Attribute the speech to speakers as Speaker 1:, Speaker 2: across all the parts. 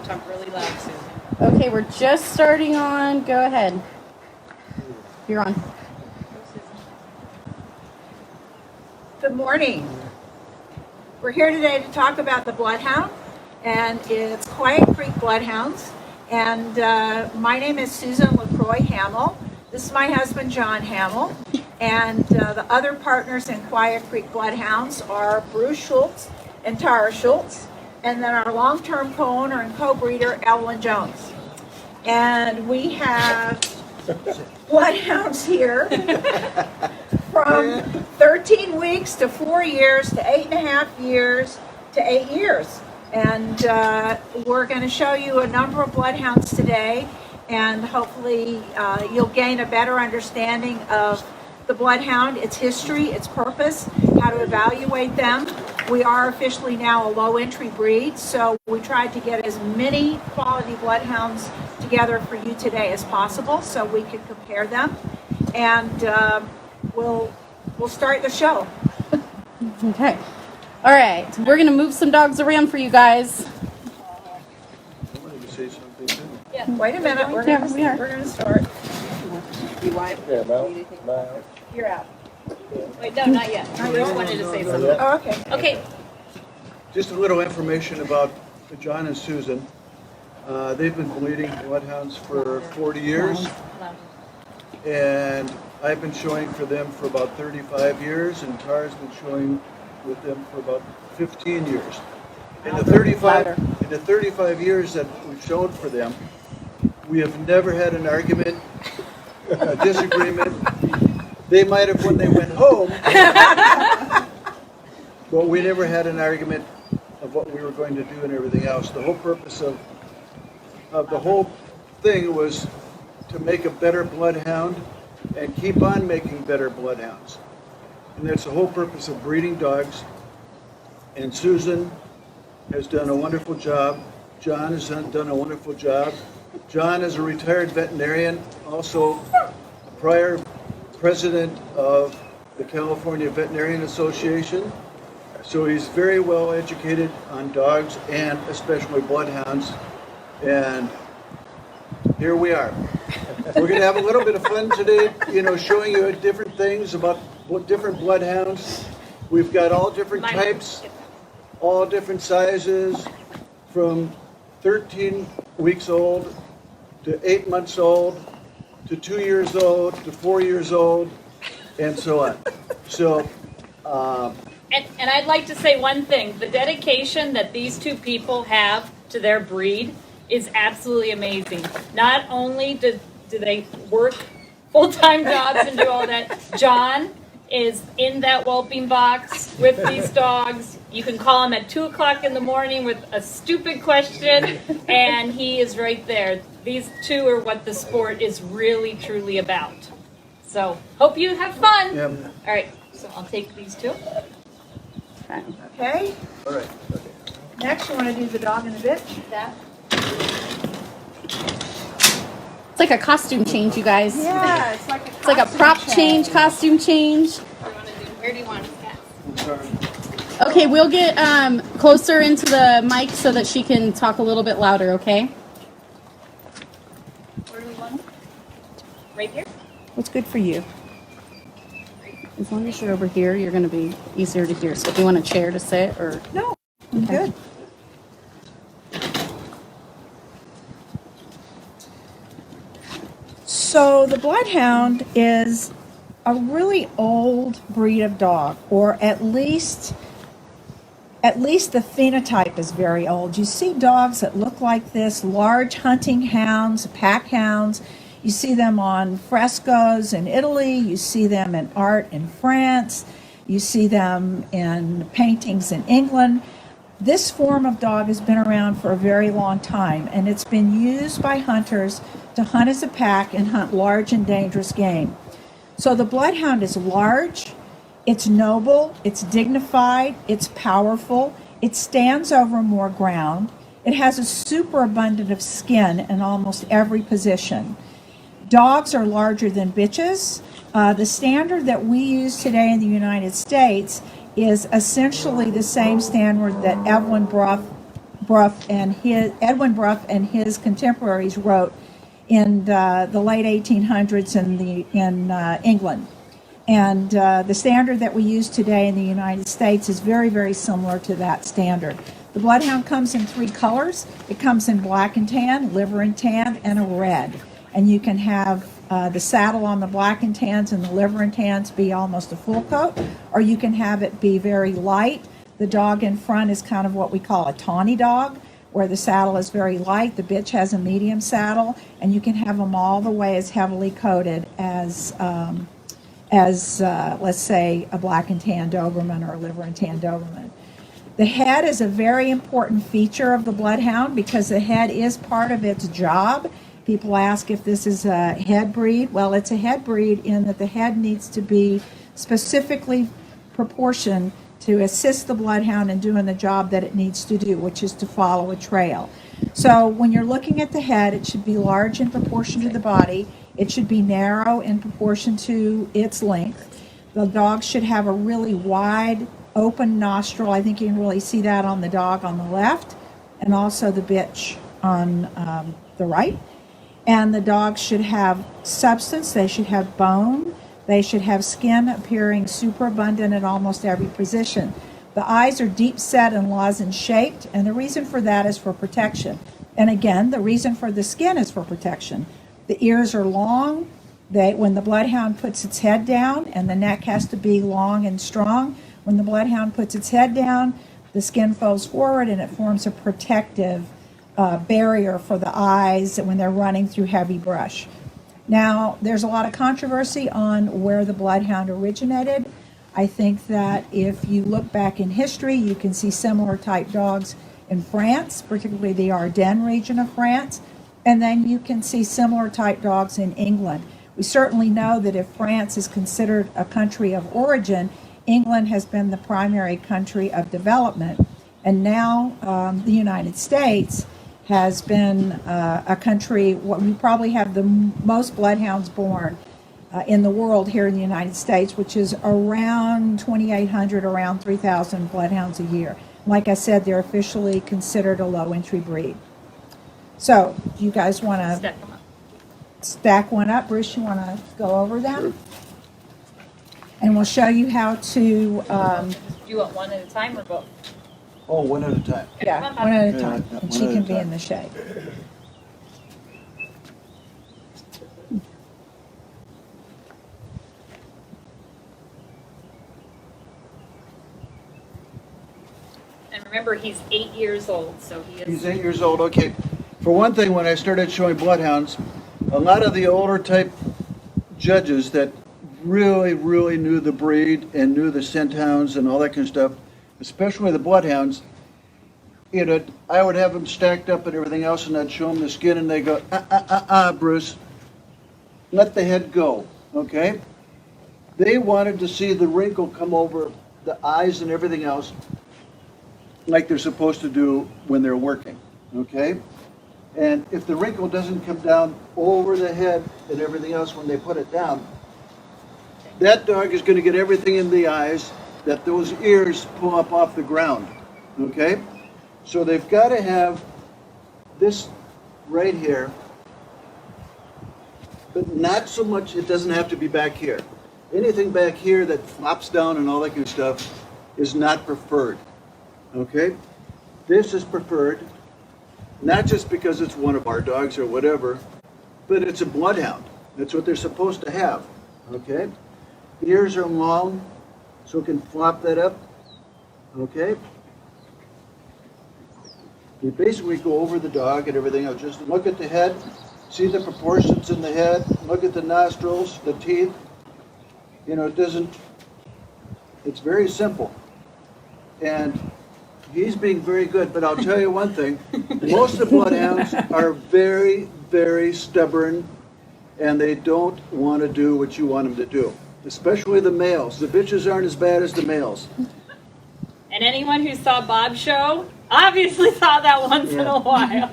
Speaker 1: talk really loud, Susan.
Speaker 2: Okay, we're just starting on. Go ahead. You're on.
Speaker 3: Good morning. We're here today to talk about the Bloodhound, and it's Quiet Creek Bloodhounds. And my name is Susan LaCroix Hamil. This is my husband, John Hamil. And the other partners in Quiet Creek Bloodhounds are Bruce Schultz and Tara Schultz, and then our long-term co-owner and co-breeder, Evelyn Jones. And we have Bloodhounds here from 13 weeks to 4 years to 8.5 years to 8 years. And we're going to show you a number of Bloodhounds today, and hopefully you'll gain a better understanding of the Bloodhound, its history, its purpose, how to evaluate them. We are officially now a low entry breed, so we tried to get as many quality Bloodhounds together for you today as possible so we could compare them. And we'll start the show.
Speaker 2: Okay. All right. We're going to move some dogs around for you guys.
Speaker 4: I wanted to say something too.
Speaker 3: Yeah. Wait a minute. We're going to start.
Speaker 1: You want?
Speaker 4: Yeah, Mal.
Speaker 3: You're out.
Speaker 1: Wait, no, not yet. I just wanted to say something.
Speaker 3: Oh, okay.
Speaker 1: Okay.
Speaker 4: Just a little information about John and Susan. They've been breeding Bloodhounds for 40 years, and I've been showing for them for about 35 years, and Tara's been showing with them for about 15 years. In the 35 years that we've shown for them, we have never had an argument, a disagreement. They might have when they went home, but we never had an argument of what we were going to do and everything else. The whole purpose of the whole thing was to make a better bloodhound and keep on making better bloodhounds. And that's the whole purpose of breeding dogs. And Susan has done a wonderful job. John has done a wonderful job. John is a retired veterinarian, also a prior president of the California Veterinarian Association. So he's very well educated on dogs and especially bloodhounds. And here we are. We're going to have a little bit of fun today, showing you different things about different bloodhounds. We've got all different types, all different sizes, from 13 weeks old to 8 months old to 2 years old to 4 years old, and so on. So,
Speaker 1: And I'd like to say one thing. The dedication that these two people have to their breed is absolutely amazing. Not only do they work full-time jobs and do all that, John is in that whelping box with these dogs. You can call him at 2 o'clock in the morning with a stupid question, and he is right there. These two are what the sport is really, truly about. So, hope you have fun.
Speaker 4: yeah.
Speaker 1: All right, so I'll take these two.
Speaker 3: Okay.
Speaker 4: All right.
Speaker 3: Next, you want to do the dog and the bitch?
Speaker 1: That.
Speaker 2: It's like a costume change, you guys.
Speaker 3: Yeah, it's like
Speaker 2: a prop change, costume change.
Speaker 1: Where do you want to
Speaker 4: I'm sorry.
Speaker 2: Okay, we'll get closer into the mic so that she can talk a little bit louder, okay?
Speaker 1: Where do we want? Right here?
Speaker 2: What's good for you? As long as you're over here, you're going to be easier to hear. So do you want a chair to sit or?
Speaker 3: No, I'm good. So the Bloodhound is a really old breed of dog, or at least the phenotype is very old. You see dogs that look like this, large hunting hounds, pack hounds. You see them on frescoes in Italy. You see them in art in France. You see them in paintings in England. This form of dog has been around for a very long time, and it's been used by hunters to hunt as a pack and hunt large and dangerous game. So the Bloodhound is large, it's noble, it's dignified, it's powerful, it stands over more ground, it has a superabundance of skin in almost every position. Dogs are larger than bitches. The standard that we use today in the United States is essentially the same standard that Evelyn brought Edwin Bruff and his contemporaries wrote in the late 1800s in England. And the standard that we use today in the United States is very, very similar to that standard. The Bloodhound comes in 3 colors. It comes in black and tan, liver and tan, and a red. And you can have the saddle on the black and tans and the liver and tans be almost a full coat, or you can have it be very light. The dog in front is kind of what we call a tawny dog, where the saddle is very light, the bitch has a medium saddle, and you can have them all the way as heavily coated as let's say, a black and tan Doberman or a liver and tan Doberman. The head is a very important feature of the Bloodhound because the head is part of its job. People ask if this is a head breed. Well, it's a head breed in that the head needs to be specifically proportioned to assist the Bloodhound in doing the job that it needs to do, which is to follow a trail. So when you're looking at the head, it should be large in proportion to the body. It should be narrow in proportion to its length. The dog should have a really wide, open nostril. I think you can really see that on the dog on the left, and also the bitch on the right. And the dog should have substance. They should have bone. They should have skin appearing superabundant at almost every position. The eyes are deep set and lozenge shaped, and the reason for that is for protection. And again, the reason for the skin is for protection. The ears are long. When the Bloodhound puts its head down, and the neck has to be long and strong, when the Bloodhound puts its head down, the skin folds forward and it forms a protective barrier for the eyes when they're running through heavy brush. Now, there's a lot of controversy on where the Bloodhound originated. I think that if you look back in history, you can see similar type dogs in France, particularly the Ardennes region of France, and then you can see similar type dogs in England. We certainly know that if France is considered a country of origin, England has been the primary country of development, and now the United States has been a country, we probably have the most Bloodhounds born in the world here in the United States, which is around 2,800, around 3,000 Bloodhounds a year. Like I said, they're officially considered a low entry breed. So, do you guys want to stack one up? Bruce, you want to go over them?
Speaker 4: Sure.
Speaker 3: And we'll show you how to,
Speaker 1: Do you want one at a time or both?
Speaker 4: Oh, one at a time.
Speaker 3: yeah, one at a
Speaker 4: Yeah,
Speaker 3: time,
Speaker 4: yeah,
Speaker 3: and
Speaker 4: one
Speaker 3: she
Speaker 4: at a
Speaker 3: can be
Speaker 4: time.
Speaker 3: in the shade.
Speaker 1: And remember, he's 8 years old, so he
Speaker 4: He's
Speaker 1: is.
Speaker 4: 8 years old, okay. For one thing, when I started showing Bloodhounds, a lot of the older type judges that really, really knew the breed and knew the scent hounds and all that kind of stuff, especially the Bloodhounds, you know, I would have them stacked up and everything else, and I'd show them the skin, and they go, Bruce, let the head go, okay? They wanted to see the wrinkle come over the eyes and everything else, like they're supposed to do when they're working, okay? And if the wrinkle doesn't come down over the head and everything else when they put it down, that dog is going to get everything in the eyes that those ears pull up off the ground, okay? So they've got to have this right here, but not so much, it doesn't have to be back here. Anything back here that flops down and all that kind of stuff is not preferred, okay? This is preferred, not just because it's one of our dogs or whatever, but it's a Bloodhound. That's what they're supposed to have, okay? Ears are long, so it can flop that up, okay? You basically go over the dog and everything else. Just look at the head, see the proportions in the head, look at the nostrils, the teeth. You know, it's very simple. And he's being very good, but I'll tell you one thing. Most of the Bloodhounds are very, very stubborn, and they don't want to do what you want them to do, especially the males. The bitches aren't as bad as the males.
Speaker 1: And anyone who saw Bob's show obviously saw that once in a while.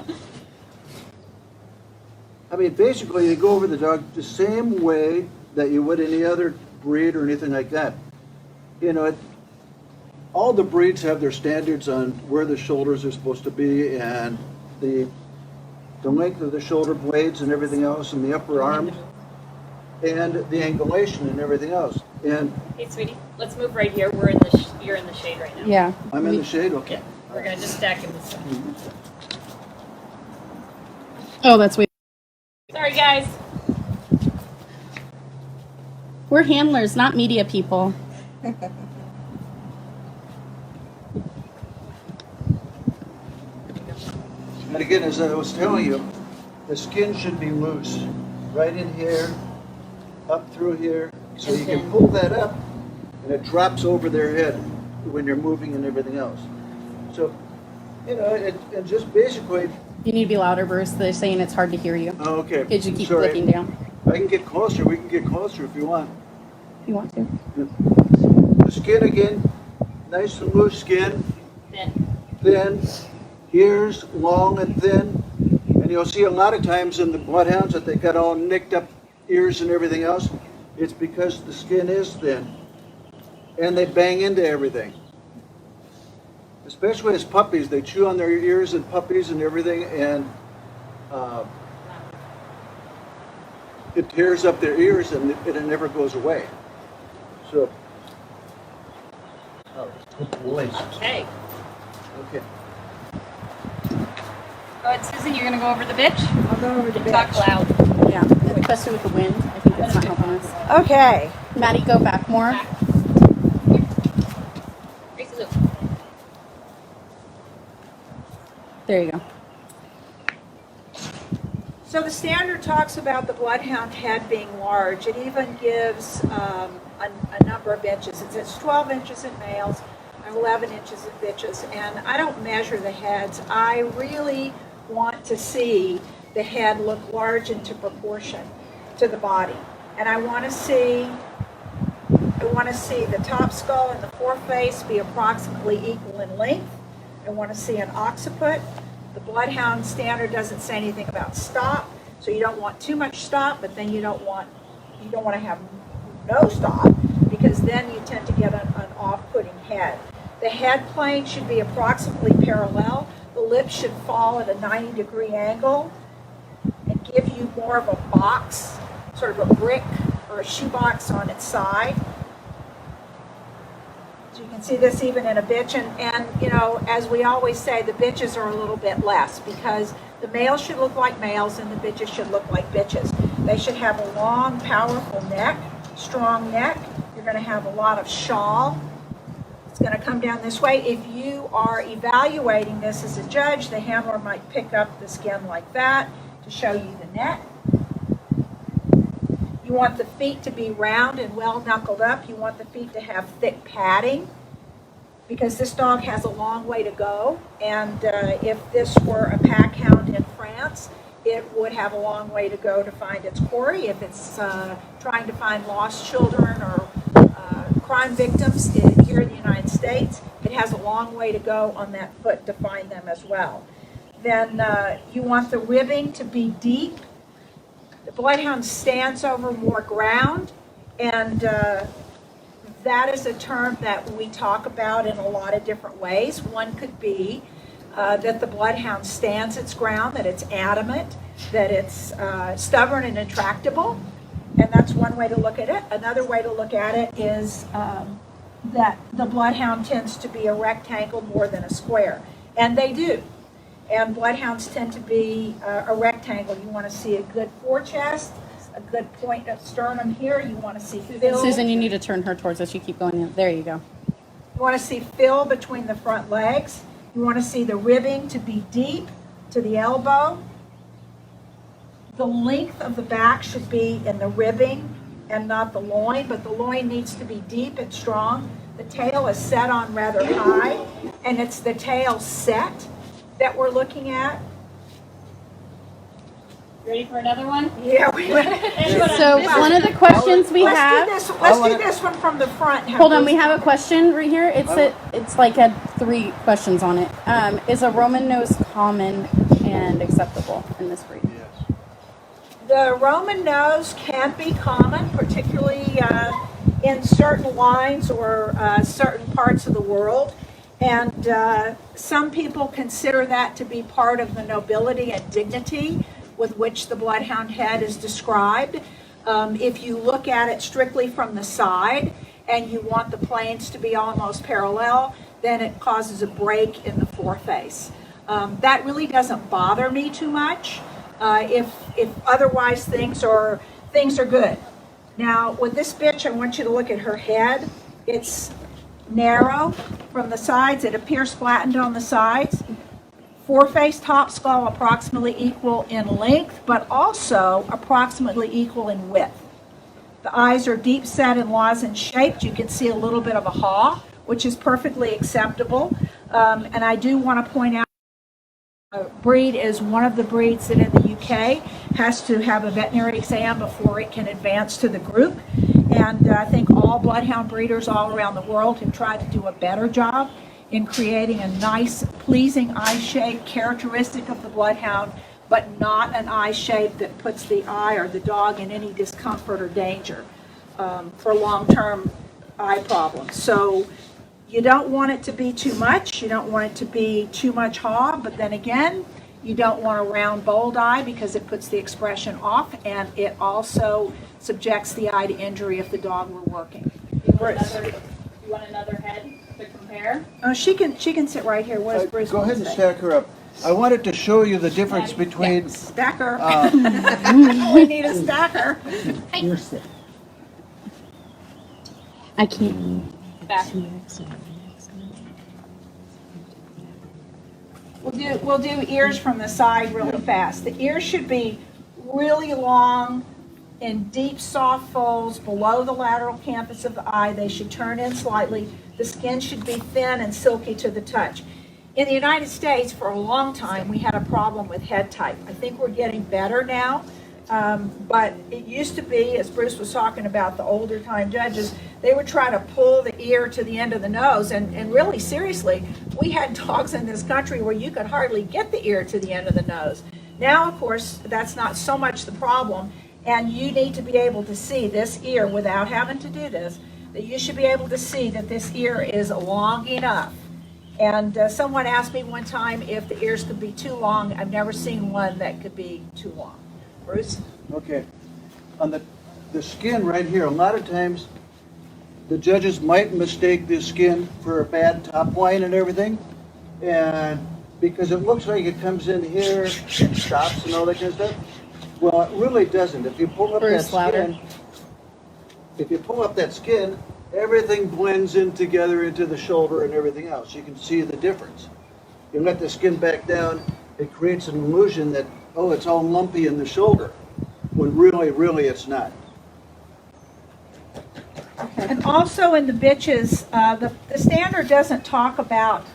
Speaker 4: I mean, basically, you go over the dog the same way that you would any other breed or anything like that. You know, all the breeds have their standards on where the shoulders are supposed to be and the length of the shoulder blades and everything else and the upper arms and the angulation and everything else. And
Speaker 1: Hey, sweetie, let's move right here. You're in the shade right now.
Speaker 2: Yeah.
Speaker 4: I'm in the shade, okay.
Speaker 1: We're gonna just stack him this way.
Speaker 2: Oh, that's way.
Speaker 1: Sorry, guys.
Speaker 2: We're handlers, not media people.
Speaker 4: And again, as I was telling you, the skin should be loose, right in here, up through here, so you can pull that up, and it drops over their head when you're moving and everything else. So, you know, and just basically.
Speaker 2: You need to be louder, Bruce. They're saying it's hard to hear you.
Speaker 4: Oh, okay.
Speaker 2: Could you keep
Speaker 4: Sorry.
Speaker 2: looking down?
Speaker 4: I can get closer. We can get closer if you want.
Speaker 2: If you want to.
Speaker 4: The skin again, nice and loose skin, thin, ears long and thin, and you'll see a lot of times in the bloodhounds that they got all nicked up ears and everything else. It's because the skin is thin, and they bang into everything. Especially as puppies, they chew on their ears and puppies and everything, and it tears up their ears and it never goes away. So.
Speaker 1: Okay.
Speaker 4: Okay.
Speaker 1: Go ahead, Susan. You're gonna go over the bitch.
Speaker 3: I'll go over the
Speaker 1: Talk
Speaker 3: bitch.
Speaker 1: loud.
Speaker 2: Yeah. Especially with the wind. I think that's not helping us.
Speaker 3: Okay.
Speaker 2: Maddie, go back more.
Speaker 1: Back. Here. Gracie, look.
Speaker 2: There you go.
Speaker 3: So the standard talks about the bloodhound head being large. It even gives a number of inches. It says 12 inches in males and 11 inches in bitches. And I don't measure the heads. I really want to see the head look large into proportion to the body. And I want to see the top skull and the foreface be approximately equal in length. I want to see an occiput. The bloodhound standard doesn't say anything about stop, so you don't want too much stop, but then you don't want to have no stop, because then you tend to get an off-putting head. The head plane should be approximately parallel. The lips should fall at a 90-degree angle and give you more of a box, sort of a brick or a shoebox on its side. So you can see this even in a bitch, and you know, as we always say, the bitches are a little bit less, because the males should look like males and the bitches should look like bitches. They should have a long, powerful neck, strong neck. You're going to have a lot of shawl. It's going to come down this way. If you are evaluating this as a judge, the handler might pick up the skin like that to show you the neck. You want the feet to be round and well knuckled up. You want the feet to have thick padding, because this dog has a long way to go. And if this were a pack hound in France, it would have a long way to go to find its quarry. If it's trying to find lost children or crime victims here in the United States, it has a long way to go on that foot to find them as well. Then you want the ribbing to be deep. The bloodhound stands over more ground, and that is a term that we talk about in a lot of different ways. One could be that the bloodhound stands its ground, that it's adamant, that it's stubborn and intractable, and that's one way to look at it. Another way to look at it is that the bloodhound tends to be a rectangle more than a square, and they do. And bloodhounds tend to be a rectangle. You want to see a good forechest, a good point of sternum here. You want to see fill.
Speaker 2: Susan, you need to turn her towards us. You keep going in. There you go.
Speaker 3: You want to see fill between the front legs. You want to see the ribbing to be deep to the elbow. The length of the back should be in the ribbing and not the loin, but the loin needs to be deep and strong. The tail is set on rather high, and it's the tail set that we're looking at.
Speaker 1: Ready for another one?
Speaker 3: Yeah, we went.
Speaker 2: So one of the questions we have.
Speaker 3: Let's do this one from the front.
Speaker 2: Hold on, we have a question right here. It's like had 3 questions on it. Is a Roman nose common and acceptable in this breed?
Speaker 4: Yes.
Speaker 3: The Roman nose can be common, particularly in certain lines or certain parts of the world. And some people consider that to be part of the nobility and dignity with which the bloodhound head is described. If you look at it strictly from the side and you want the planes to be almost parallel, then it causes a break in the foreface. That really doesn't bother me too much if otherwise things are good. Now with this bitch, I want you to look at her head. It's narrow from the sides. It appears flattened on the sides. Foreface, top skull approximately equal in length, but also approximately equal in width. The eyes are deep set and lozenge shaped. You can see a little bit of a haw, which is perfectly acceptable. And I do want to point out, breed is one of the breeds that in the UK has to have a veterinary exam before it can advance to the group. And I think all bloodhound breeders all around the world have tried to do a better job in creating a nice, pleasing eye shape characteristic of the bloodhound, but not an eye shape that puts the eye or the dog in any discomfort or danger for long-term eye problems. So you don't want it to be too much. You don't want it to be too much haw, but then again, you don't want a round, bold eye because it puts the expression off, and it also subjects the eye to injury if the dog were working. Bruce.
Speaker 1: You want another head to compare?
Speaker 3: Oh, she can sit right here. What does Bruce
Speaker 4: Go
Speaker 3: want
Speaker 4: ahead
Speaker 3: to
Speaker 4: and
Speaker 3: say?
Speaker 4: stack her up. I wanted to show you the difference between,
Speaker 3: Stacker. We need a stacker.
Speaker 2: I can't.
Speaker 1: Back.
Speaker 3: We'll do ears from the side really fast. The ears should be really long and deep soft folds below the lateral canthus of the eye. They should turn in slightly. The skin should be thin and silky to the touch. In the United States, for a long time, we had a problem with head type. I think we're getting better now, but it used to be, as Bruce was talking about, the older time judges, they would try to pull the ear to the end of the nose, and really, seriously, we had dogs in this country where you could hardly get the ear to the end of the nose. Now, of course, that's not so much the problem, and you need to be able to see this ear without having to do this, that you should be able to see that this ear is long enough. And someone asked me one time if the ears could be too long. I've never seen one that could be too long. Bruce?
Speaker 4: okay, on the skin right here, a lot of times the judges might mistake this skin for a bad top line and everything, and because it looks like it comes in here and stops and all that kind of stuff. Well, it really doesn't. If you pull up that
Speaker 2: Bruce, louder.
Speaker 4: skin, if you pull up that skin, everything blends in together into the shoulder and everything else. You can see the difference. You let the skin back down, it creates an illusion that, oh, it's all lumpy in the shoulder, when really it's not.
Speaker 3: And also in the bitches, the standard doesn't talk about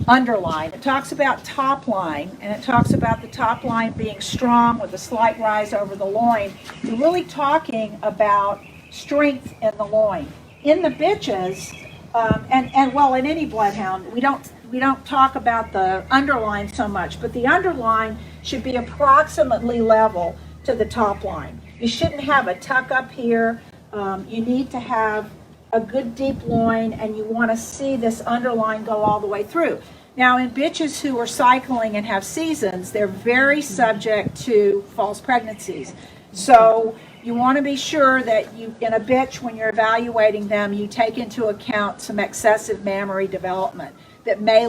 Speaker 3: underline. It talks about top line, and it talks about the top line being strong with a slight rise over the loin. You're really talking about strength in the loin. In the bitches, and well, in any bloodhound, we don't talk about the underline so much, but the underline should be approximately level to the top line. You shouldn't have a tuck up here. You need to have a good deep loin, and you want to see this underline go all the way through. Now, in bitches who are cycling and have seasons, they're very subject to false pregnancies. So you want to be sure that you, in a bitch, when you're evaluating them, you take into account some excessive mammary development that may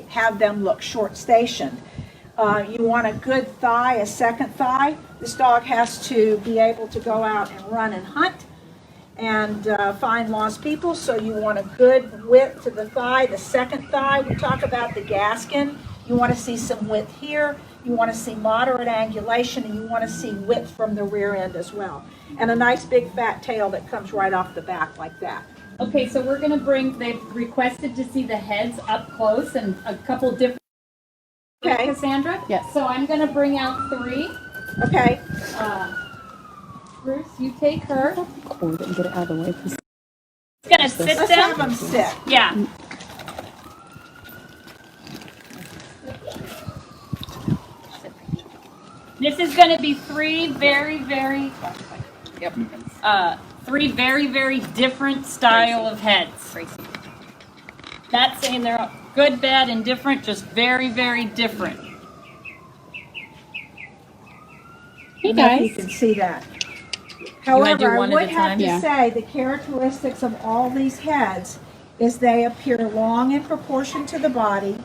Speaker 3: have them look short stationed. You want a good thigh, a second thigh. This dog has to be able to go out and run and hunt and find lost people, so you want a good width to the thigh. The second thigh, we talk about the gaskin. You want to see some width here. You want to see moderate angulation, and you want to see width from the rear end as well. And a nice big fat tail that comes right off the back like that.
Speaker 1: Okay, so we're gonna they've requested to see the heads up close and a couple different.
Speaker 3: Okay.
Speaker 1: Cassandra?
Speaker 2: Yes.
Speaker 1: So I'm gonna bring out 3.
Speaker 3: Okay.
Speaker 1: Bruce, you take her.
Speaker 2: Cord it and get it out of the way.
Speaker 1: It's gonna sit
Speaker 3: Let's have
Speaker 1: down.
Speaker 3: them sit.
Speaker 1: Yeah. This is gonna be 3 very, very three very, very different style of heads. Not saying they're good, bad, and different, just very, very different.
Speaker 2: Hey
Speaker 3: I don't know if you
Speaker 2: guys.
Speaker 3: can see that.
Speaker 1: wanna do
Speaker 3: However, I
Speaker 1: one at
Speaker 3: would
Speaker 1: a
Speaker 3: have
Speaker 1: time?
Speaker 3: to
Speaker 2: Yeah.
Speaker 3: say the characteristics of all these heads is they appear long in proportion to the body,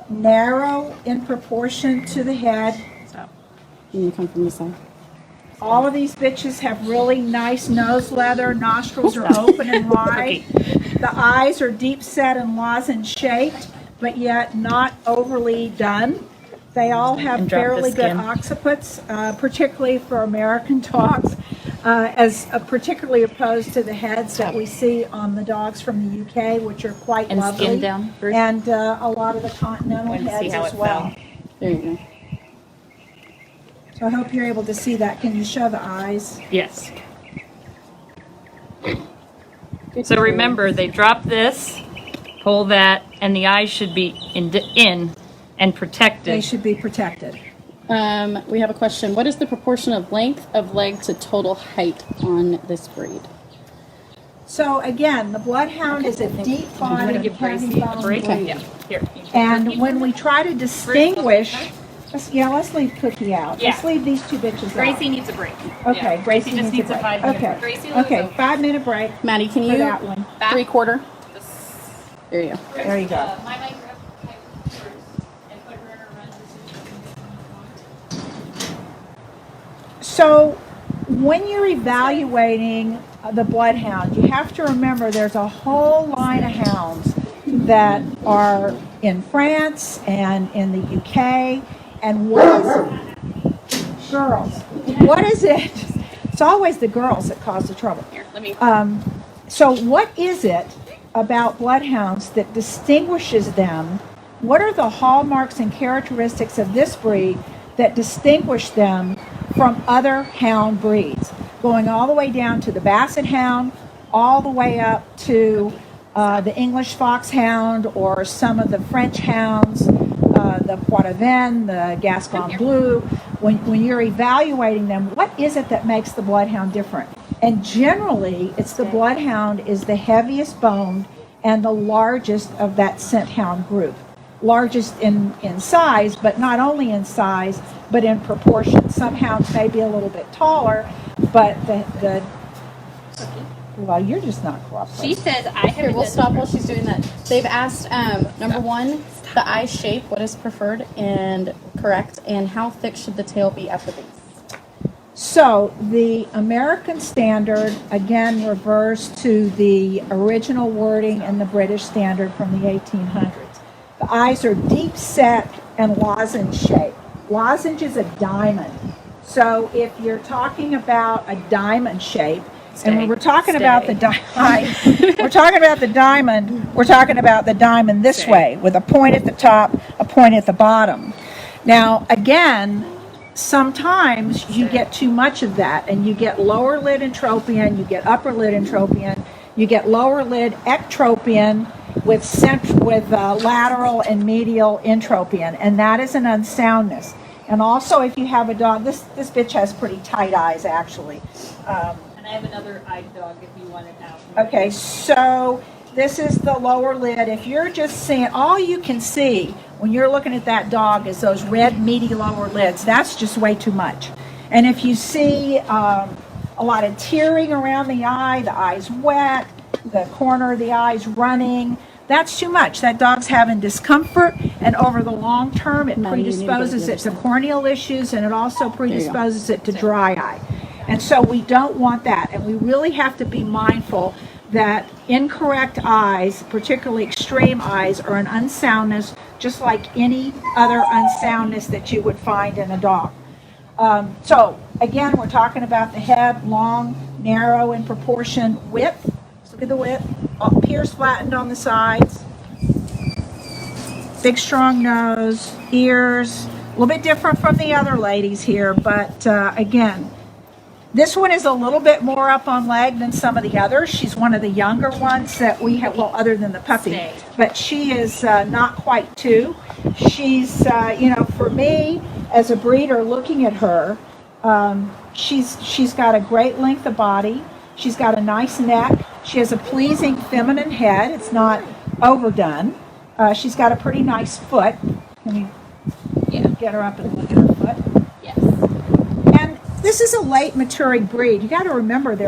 Speaker 3: narrow in proportion to the head.
Speaker 2: Can you come from this side?
Speaker 3: All of these bitches have really nice nose leather, nostrils are open and wide. The eyes are deep set and lozenge shaped, but yet not overly done. They all have
Speaker 1: And drop the
Speaker 3: fairly good
Speaker 1: skin.
Speaker 3: occipits, particularly for American dogs, particularly opposed to the heads that we see on the dogs from the UK, which are quite
Speaker 1: And
Speaker 3: lovely.
Speaker 1: skin down, Bruce?
Speaker 3: And a lot of the continental
Speaker 1: Wanted to see
Speaker 3: heads
Speaker 1: how
Speaker 3: as
Speaker 1: it
Speaker 3: well.
Speaker 1: fell.
Speaker 2: There you go.
Speaker 3: So I hope you're able to see that. Can you show the eyes?
Speaker 1: Yes.
Speaker 2: Good
Speaker 1: So
Speaker 2: job.
Speaker 1: remember, they drop this, pull that, and the eyes should be in and
Speaker 3: They
Speaker 1: protected.
Speaker 3: should be protected.
Speaker 2: We have a question. What is the proportion of length of leg to total height on this breed?
Speaker 3: So again, the Bloodhound is a
Speaker 1: I'm gonna
Speaker 3: deep-bodied,
Speaker 1: give Gracie a
Speaker 3: heavy-boned
Speaker 1: break.
Speaker 3: breed.
Speaker 1: Yeah, here.
Speaker 3: And when we try to distinguish, let's leave Cookie out. Let's
Speaker 1: Yeah.
Speaker 3: leave these two bitches out.
Speaker 1: Gracie needs a break.
Speaker 3: Okay,
Speaker 1: Yeah.
Speaker 3: Gracie
Speaker 1: just
Speaker 3: needs a
Speaker 1: a
Speaker 3: break.
Speaker 1: 5-minute
Speaker 3: Okay,
Speaker 1: break. Gracie,
Speaker 3: okay, 5-minute break
Speaker 2: Maddie, can
Speaker 3: for
Speaker 2: you
Speaker 3: that one.
Speaker 2: 3/4? There you go.
Speaker 3: There you go.
Speaker 1: My mic and put her in her run.
Speaker 3: So when you're evaluating the Bloodhound, you have to remember there's a whole line of hounds that are in France and in the UK. And what is girls? What is it? It's always the girls that cause the trouble.
Speaker 1: Here, let me.
Speaker 3: So what is it about Bloodhounds that distinguishes them? What are the hallmarks and characteristics of this breed that distinguish them from other hound breeds? Going all the way down to the Basset Hound, all the way up to the English Foxhound or some of the French hounds, the Poitevin, the Gascon Bleu. When you're evaluating them, what is it that makes the Bloodhound different? And generally, it's the Bloodhound is the heaviest boned and the largest of that scent hound group. Largest in size, but not only in size, but in proportion. Some hounds may be a little bit taller, but well, you're just not cooperating.
Speaker 5: She says I
Speaker 2: Here,
Speaker 5: have
Speaker 2: we'll stop while she's doing that. They've asked, number one, the eye shape, what is preferred and correct, and how thick should the tail be at the base?
Speaker 3: So the American standard, again, refers to the original wording in the British standard from the 1800s. The eyes are deep set and lozenge shaped. Lozenge is a diamond. So if you're talking about a diamond shape, and when we're talking about the we're talking about the diamond, we're talking about the diamond this way, with a point at the top, a point at the bottom. Now, again, sometimes you get too much of that, and you get lower lid entropion, you get upper lid entropion, you get lower lid ectropion with lateral and medial entropion, and that is an unsoundness. And also, if you have a dog, this bitch has pretty tight eyes, actually.
Speaker 1: And I have another eyed dog if you want it out.
Speaker 3: Okay, so this is the lower lid. If you're just seeing, all you can see when you're looking at that dog is those red, meaty lower lids. That's just way too much. And if you see a lot of tearing around the eye's wet, the corner of the eye's running, that's too much. That dog's having discomfort, and over the long term, it
Speaker 2: Maddie, you need to go to
Speaker 3: predisposes
Speaker 2: the
Speaker 3: it to
Speaker 2: other side.
Speaker 3: corneal issues, and it also predisposes it to dry eye. And so we don't want that, and we really have to be mindful that incorrect eyes, particularly extreme eyes, are an unsoundness, just like any other unsoundness that you would find in a dog. So again, we're talking about the head, long, narrow in proportion, width. Let's look at the width. Ears flattened on the sides. Big strong nose, ears, a little bit different from the other ladies here, but again, this one is a little bit more up on leg than some of the others. She's one of the younger ones that we have, well, other than the puppy, but she is not quite 2. She's, for me, as a breeder looking at her, she's got a great length of body. She's got a nice neck. She has a pleasing feminine head. It's not overdone. She's got a pretty nice foot. Let me get her up and look at her foot.
Speaker 1: Yes.
Speaker 3: And this is a late maturing breed. You got to remember when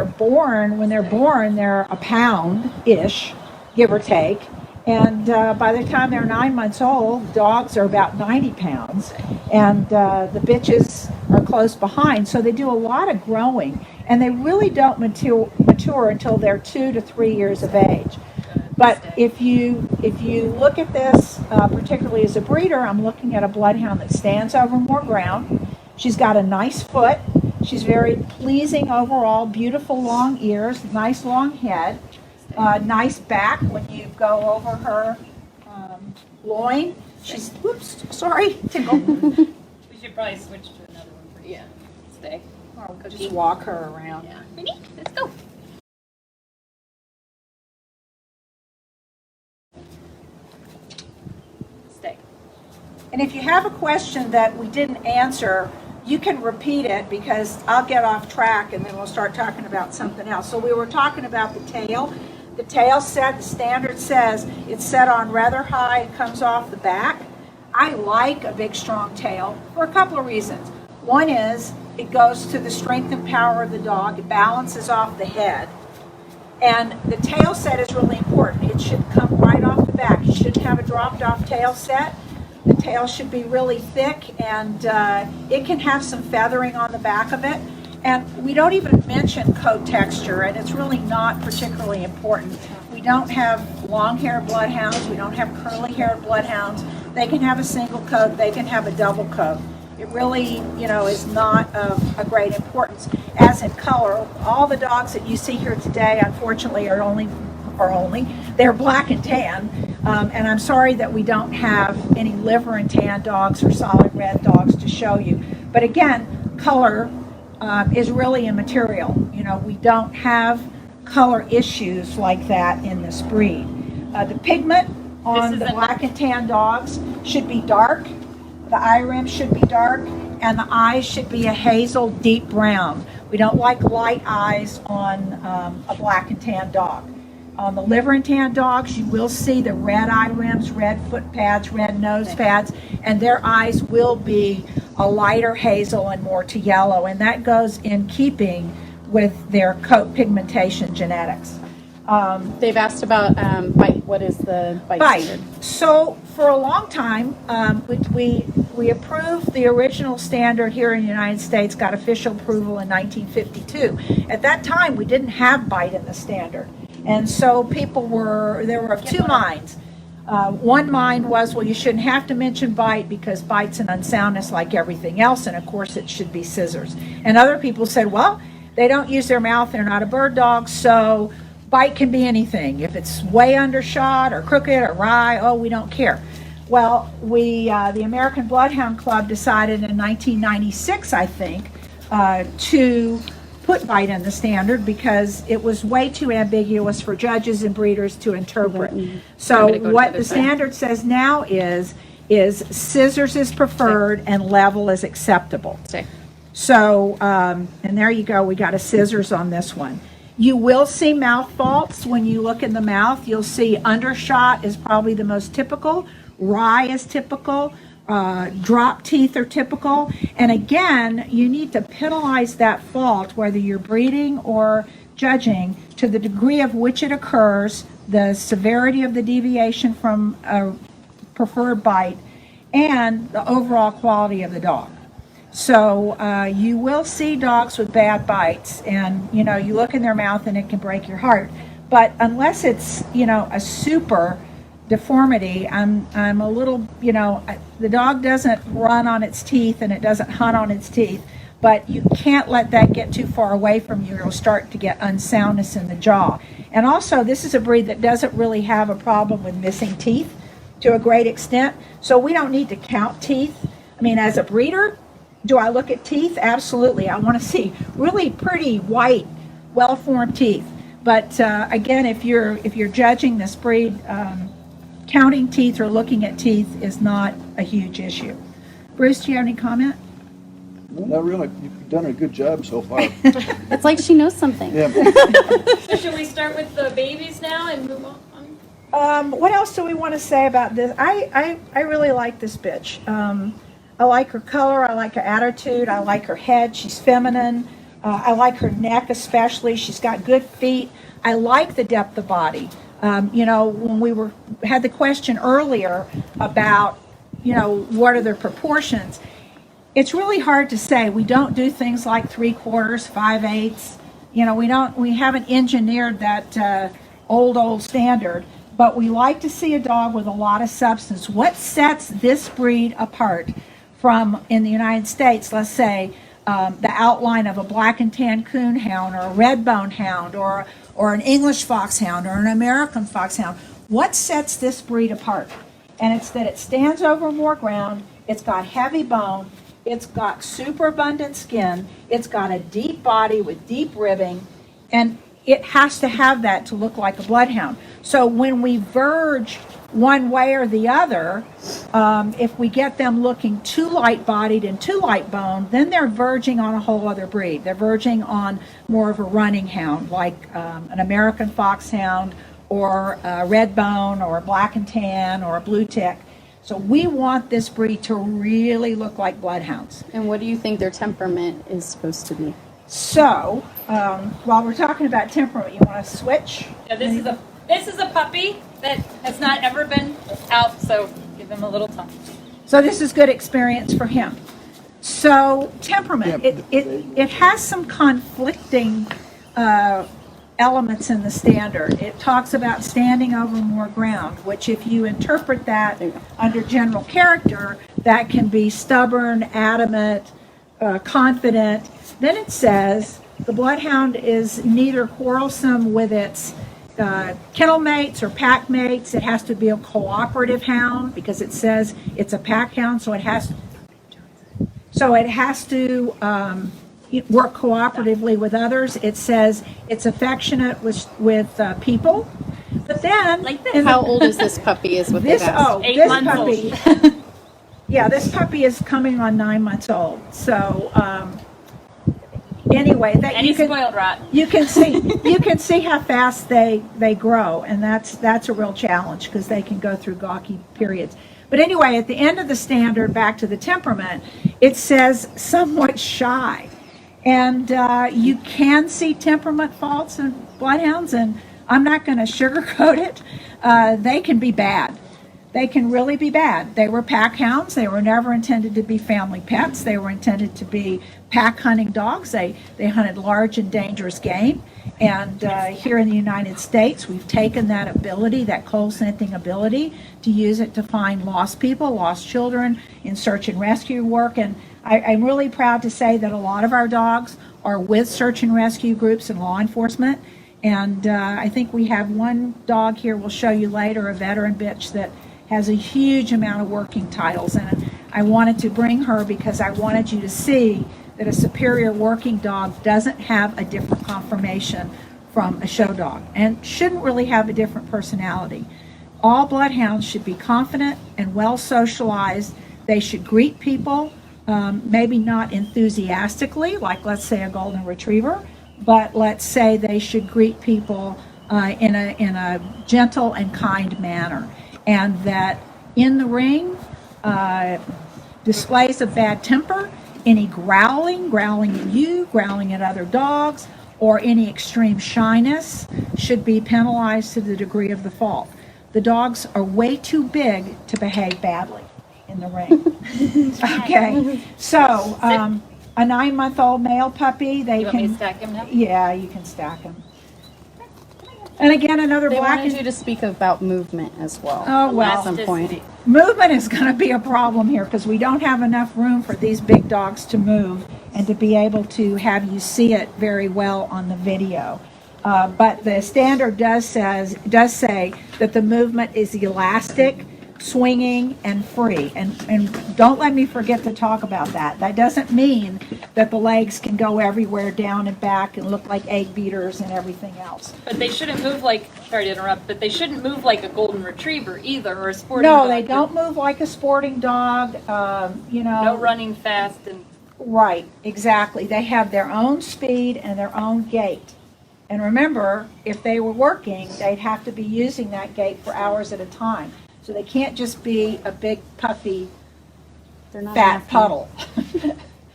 Speaker 3: they're born, they're a pound-ish, give or take. And by the time they're 9 months old, dogs are about 90 pounds. And the bitches are close behind. So they do a lot of growing. And they really don't mature until they're 2 to 3 years of age. But if you look at this, particularly as a breeder, I'm looking at a bloodhound that stands over more ground. She's got a nice foot. She's very pleasing overall, beautiful long ears, nice long head, nice back when you go over her loin. She's, whoops, sorry, tickle.
Speaker 1: We should probably switch to another one for you. Yeah. Stay.
Speaker 3: Or just walk her around.
Speaker 1: Yeah. Ready? Let's go. Stay.
Speaker 3: And if you have a question that we didn't answer, you can repeat it because I'll get off track and then we'll start talking about something else. So we were talking about the tail. The tail set, the standard says it's set on rather high, it comes off the back. I like a big strong tail for a couple of reasons. One is it goes to the strength and power of the dog. It balances off the head. And the tail set is really important. It should come right off the back. You shouldn't have a dropped off tail set. The tail should be really thick, and it can have some feathering on the back of it. And we don't even mention coat texture, and it's really not particularly important. We don't have long-haired bloodhounds. We don't have curly-haired bloodhounds. They can have a single coat. They can have a double coat. It really, is not of a great importance. As in color, all the dogs that you see here today, unfortunately, they're black and tan. And I'm sorry that we don't have any liver and tan dogs or solid red dogs to show you. But again, color is really immaterial. We don't have color issues like that in this breed. The pigment on the black and tan dogs should be dark. The eye rim should be dark, and the eyes should be a hazel deep brown. We don't like light eyes on a black and tan dog. On the liver and tan dogs, you will see the red eye rims, red foot pads, red nose pads, and their eyes will be a lighter hazel and more to yellow, and that goes in keeping with their coat pigmentation genetics.
Speaker 2: They've asked about bite. What is the bite standard?
Speaker 3: So for a long time, we approved the original standard here in the United States, got official approval in 1952. At that time, we didn't have bite in the standard. And so there were of two minds. One mind was, well, you shouldn't have to mention bite because bite's an unsoundness like everything else, and of course it should be scissors. And other people said, well, they don't use their mouth, they're not a bird dog, so bite can be anything. If it's way undershot or crooked or wry, we don't care. Well, the American Bloodhound Club decided in 1996, I think, to put bite in the standard because it was way too ambiguous for judges and breeders to interpret. So what the standard says now is scissors is preferred and level is acceptable. So, and there you go, we got a scissors on this one. You will see mouth faults when you look in the mouth. You'll see undershot is probably the most typical, wry is typical, drop teeth are typical. And again, you need to penalize that fault, whether you're breeding or judging, to the degree of which it occurs, the severity of the deviation from a preferred bite, and the overall quality of the dog. So you will see dogs with bad bites, and you look in their mouth and it can break your heart. But unless it's a super deformity, I'm a little the dog doesn't run on its teeth and it doesn't hunt on its teeth, but you can't let that get too far away from you. You'll start to get unsoundness in the jaw. And also, this is a breed that doesn't really have a problem with missing teeth to a great extent, so we don't need to count teeth. I mean, as a breeder, do I look at teeth? Absolutely. I want to see really pretty white, well-formed teeth. But again, if you're judging this breed, counting teeth or looking at teeth is not a huge issue. Bruce, do you have any comment?
Speaker 4: Not really. You've done a good job so far.
Speaker 2: It's like she knows something.
Speaker 4: Yeah.
Speaker 1: So should we start with the babies now and move on?
Speaker 3: What else do we want to say about this? I really like this bitch. I like her color. I like her attitude. I like her head. She's feminine. I like her neck especially. She's got good feet. I like the depth of body. When we had the question earlier about, what are their proportions, it's really hard to say. We don't do things like 3/4, 5/8. We haven't engineered that old standard, but we like to see a dog with a lot of substance. What sets this breed apart from, in the United States, let's say, the outline of a black and tan coon hound or a red bone hound or an English foxhound or an American foxhound? What sets this breed apart? And it's that it stands over more ground, it's got heavy bone, it's got super abundant skin, it's got a deep body with deep ribbing, and it has to have that to look like a bloodhound. So when we verge one way or the other, if we get them looking too light-bodied and too light-boned, then they're verging on a whole other breed. They're verging on more of a running hound, like an American foxhound or a red bone or a black and tan or a blue tick. So we want this breed to really look like bloodhounds.
Speaker 2: And what do you think their temperament is supposed to be?
Speaker 3: So, while we're talking about temperament, you want to switch?
Speaker 1: Yeah, this is a puppy that has not ever been out, so give him a little time.
Speaker 3: So this is good experience for him. So temperament, it has some conflicting elements in the standard. It talks about standing over more ground, which if you interpret that under general character, that can be stubborn, adamant, confident. Then it says the bloodhound is neither quarrelsome with its kennel mates or pack mates. It has to be a cooperative hound because it says it's a pack hound, so it has to work cooperatively with others. It says it's affectionate with people. But then,
Speaker 2: How old is this puppy is what they've asked.
Speaker 1: 8
Speaker 3: this
Speaker 1: months
Speaker 3: puppy, yeah, this puppy is coming on 9 months old. So anyway, that
Speaker 1: And he's spoiled rat.
Speaker 3: you can see how fast they grow, and that's a real challenge because they can go through gawky periods. But anyway, at the end of the standard, back to the temperament, it says somewhat shy. And you can see temperament faults in bloodhounds, and I'm not going to sugarcoat it. They can be bad. They can really be bad. They were pack hounds. They were never intended to be family pets. They were intended to be pack hunting dogs. They hunted large and dangerous game. And here in the United States, we've taken that ability, that coal scenting ability, to use it to find lost people, lost children in search and rescue work. And I'm really proud to say that a lot of our dogs are with search and rescue groups and law enforcement. And I think we have one dog here we'll show you later, a veteran bitch that has a huge amount of working titles. And I wanted to bring her because I wanted you to see that a superior working dog doesn't have a different conformation from a show dog and shouldn't really have a different personality. All bloodhounds should be confident and well socialized. They should greet people, maybe not enthusiastically, like let's say a golden retriever, but let's say they should greet people in a gentle and kind manner. And that in the ring, displays of bad temper, any growling at you, growling at other dogs, or any extreme shyness should be penalized to the degree of the fault. The dogs are way too big to behave badly in the ring. Okay, so a 9-month-old male puppy, they
Speaker 1: You want me to stack him now?
Speaker 3: Yeah, you can stack him. And again, another
Speaker 2: They
Speaker 3: black
Speaker 2: wanted you to speak about movement as well.
Speaker 3: Oh, well.
Speaker 2: At some point.
Speaker 3: Movement is going to be a problem here because we don't have enough room for these big dogs to move and to be able to have you see it very well on the video. But the standard does say that the movement is elastic, swinging, and free. And don't let me forget to talk about that. That doesn't mean that the legs can go everywhere down and back and look like egg beaters and everything else.
Speaker 1: But they shouldn't move like, sorry to interrupt, but they shouldn't move like a golden retriever either, or a sporting dog.
Speaker 3: No, they don't move like a sporting dog.
Speaker 1: No running fast and
Speaker 3: Right, exactly. They have their own speed and their own gait. And remember, if they were working, they'd have to be using that gait for hours at a time. So they can't just be a big puffy
Speaker 2: They're not
Speaker 3: fat
Speaker 2: enough.
Speaker 3: puddle.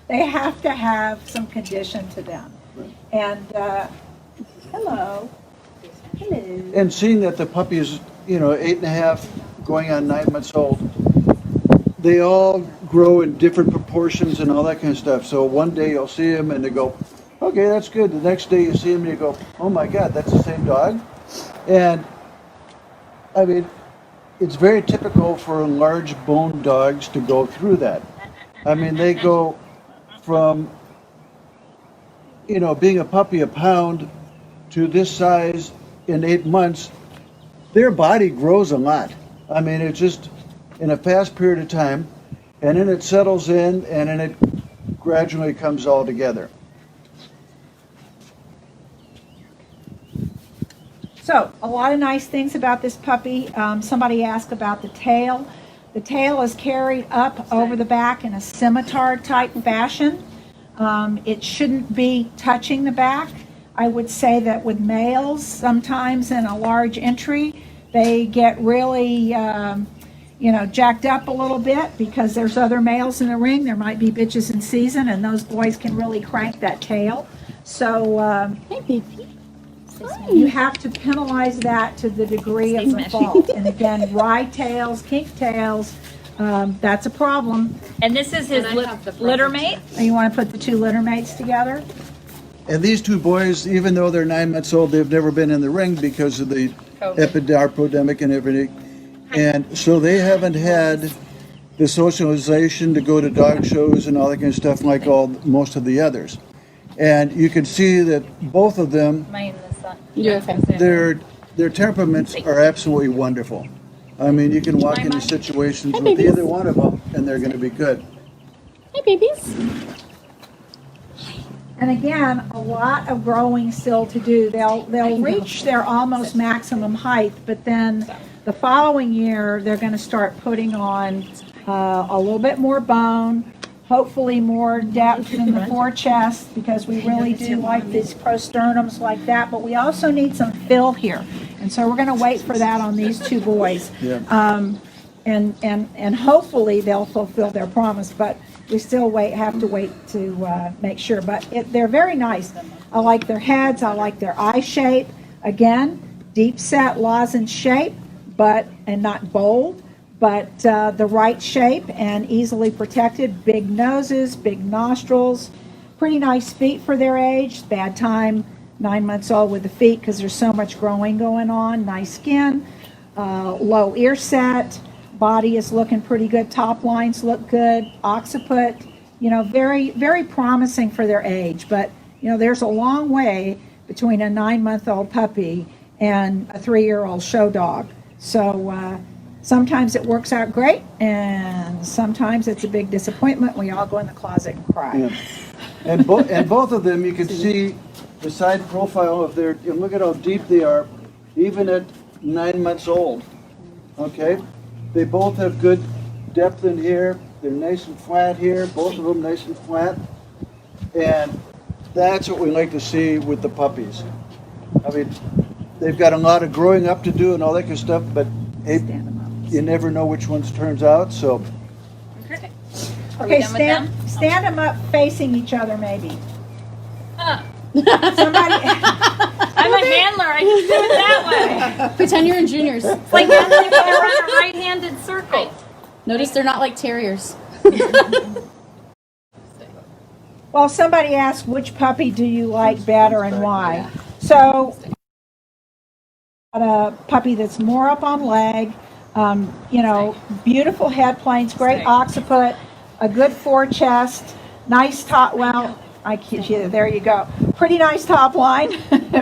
Speaker 3: They have to have some condition to them. And, hello. Hello.
Speaker 4: And seeing that the puppy is, 8.5, going on 9 months old, they all grow in different proportions and all that kind of stuff. So one day you'll see them and they go, okay, that's good. The next day you see them and you go, oh my God, that's the same dog. And I mean, it's very typical for large bone dogs to go through that. I mean, they go from, being a puppy, a pound, to this size in 8 months. Their body grows a lot. I mean, it's just in a fast period of time, and then it settles in, and then it gradually comes all together.
Speaker 3: So, a lot of nice things about this puppy. Somebody asked about the tail. The tail is carried up over the back in a scimitar type fashion. It shouldn't be touching the back. I would say that with males, sometimes in a large entry, they get really, jacked up a little bit because there's other males in the ring. There might be bitches in season, and those boys can really crank that tail. So,
Speaker 2: Hey, baby.
Speaker 3: you have to penalize that to the degree of the fault. And again, rye tails, kink tails, that's a problem.
Speaker 1: And this is his litter mate?
Speaker 3: You want to put the two litter mates together?
Speaker 4: And these two boys, even though they're 9 months old, they've never been in the ring because of the epidemic and everything. And so they haven't had the socialization to go to dog shows and all that kind of stuff like most of the others. And you can see that both of them,
Speaker 2: You're okay.
Speaker 4: their temperaments are absolutely wonderful. I mean, you can walk into situations
Speaker 2: Hi,
Speaker 4: with
Speaker 2: babies.
Speaker 4: either one of them, and they're going to be good.
Speaker 2: Hey, babies.
Speaker 3: And again, a lot of growing still to do. They'll reach their almost maximum height, but then the following year, they're going to start putting on a little bit more bone, hopefully more depth in the forechest, because we really do like these prosternums like that, but we also need some fill here. And so we're going to wait for that on these two boys.
Speaker 4: Yeah.
Speaker 3: And hopefully they'll fulfill their promise, but we still have to wait to make sure. But they're very nice. I like their heads. I like their eye shape. Again, deep set lozenge shape, and not bold, but the right shape and easily protected. Big noses, big nostrils, pretty nice feet for their age. Bad time, 9 months old with the feet because there's so much growing going on. Nice skin, low ear set. Body is looking pretty good. Top lines look good. Occiput, very, very promising for their age. But, there's a long way between a 9-month-old puppy and a 3-year-old show dog. So sometimes it works out great, and sometimes it's a big disappointment. We all go in the closet and cry.
Speaker 4: Yeah. And both of them, you can see the side profile of look at how deep they are, even at 9 months old. Okay? They both have good depth in here. They're nice and flat here, both of them nice and flat. And that's what we like to see with the puppies. I mean, they've got a lot of growing up to do and all that kind of stuff, but hey, you never know which ones turns out, so.
Speaker 1: Okay.
Speaker 3: Okay, stand them up facing each other maybe. Somebody,
Speaker 1: I'm a handler. I can do it that way.
Speaker 2: Pretend you're in juniors.
Speaker 1: It's like they're on a right-handed circle.
Speaker 2: Notice they're not like terriers.
Speaker 3: well, somebody asked which puppy do you like better and why. So, a puppy that's more up on leg, beautiful head planes, great occiput, a good forechest, nice top, there you go. Pretty nice top line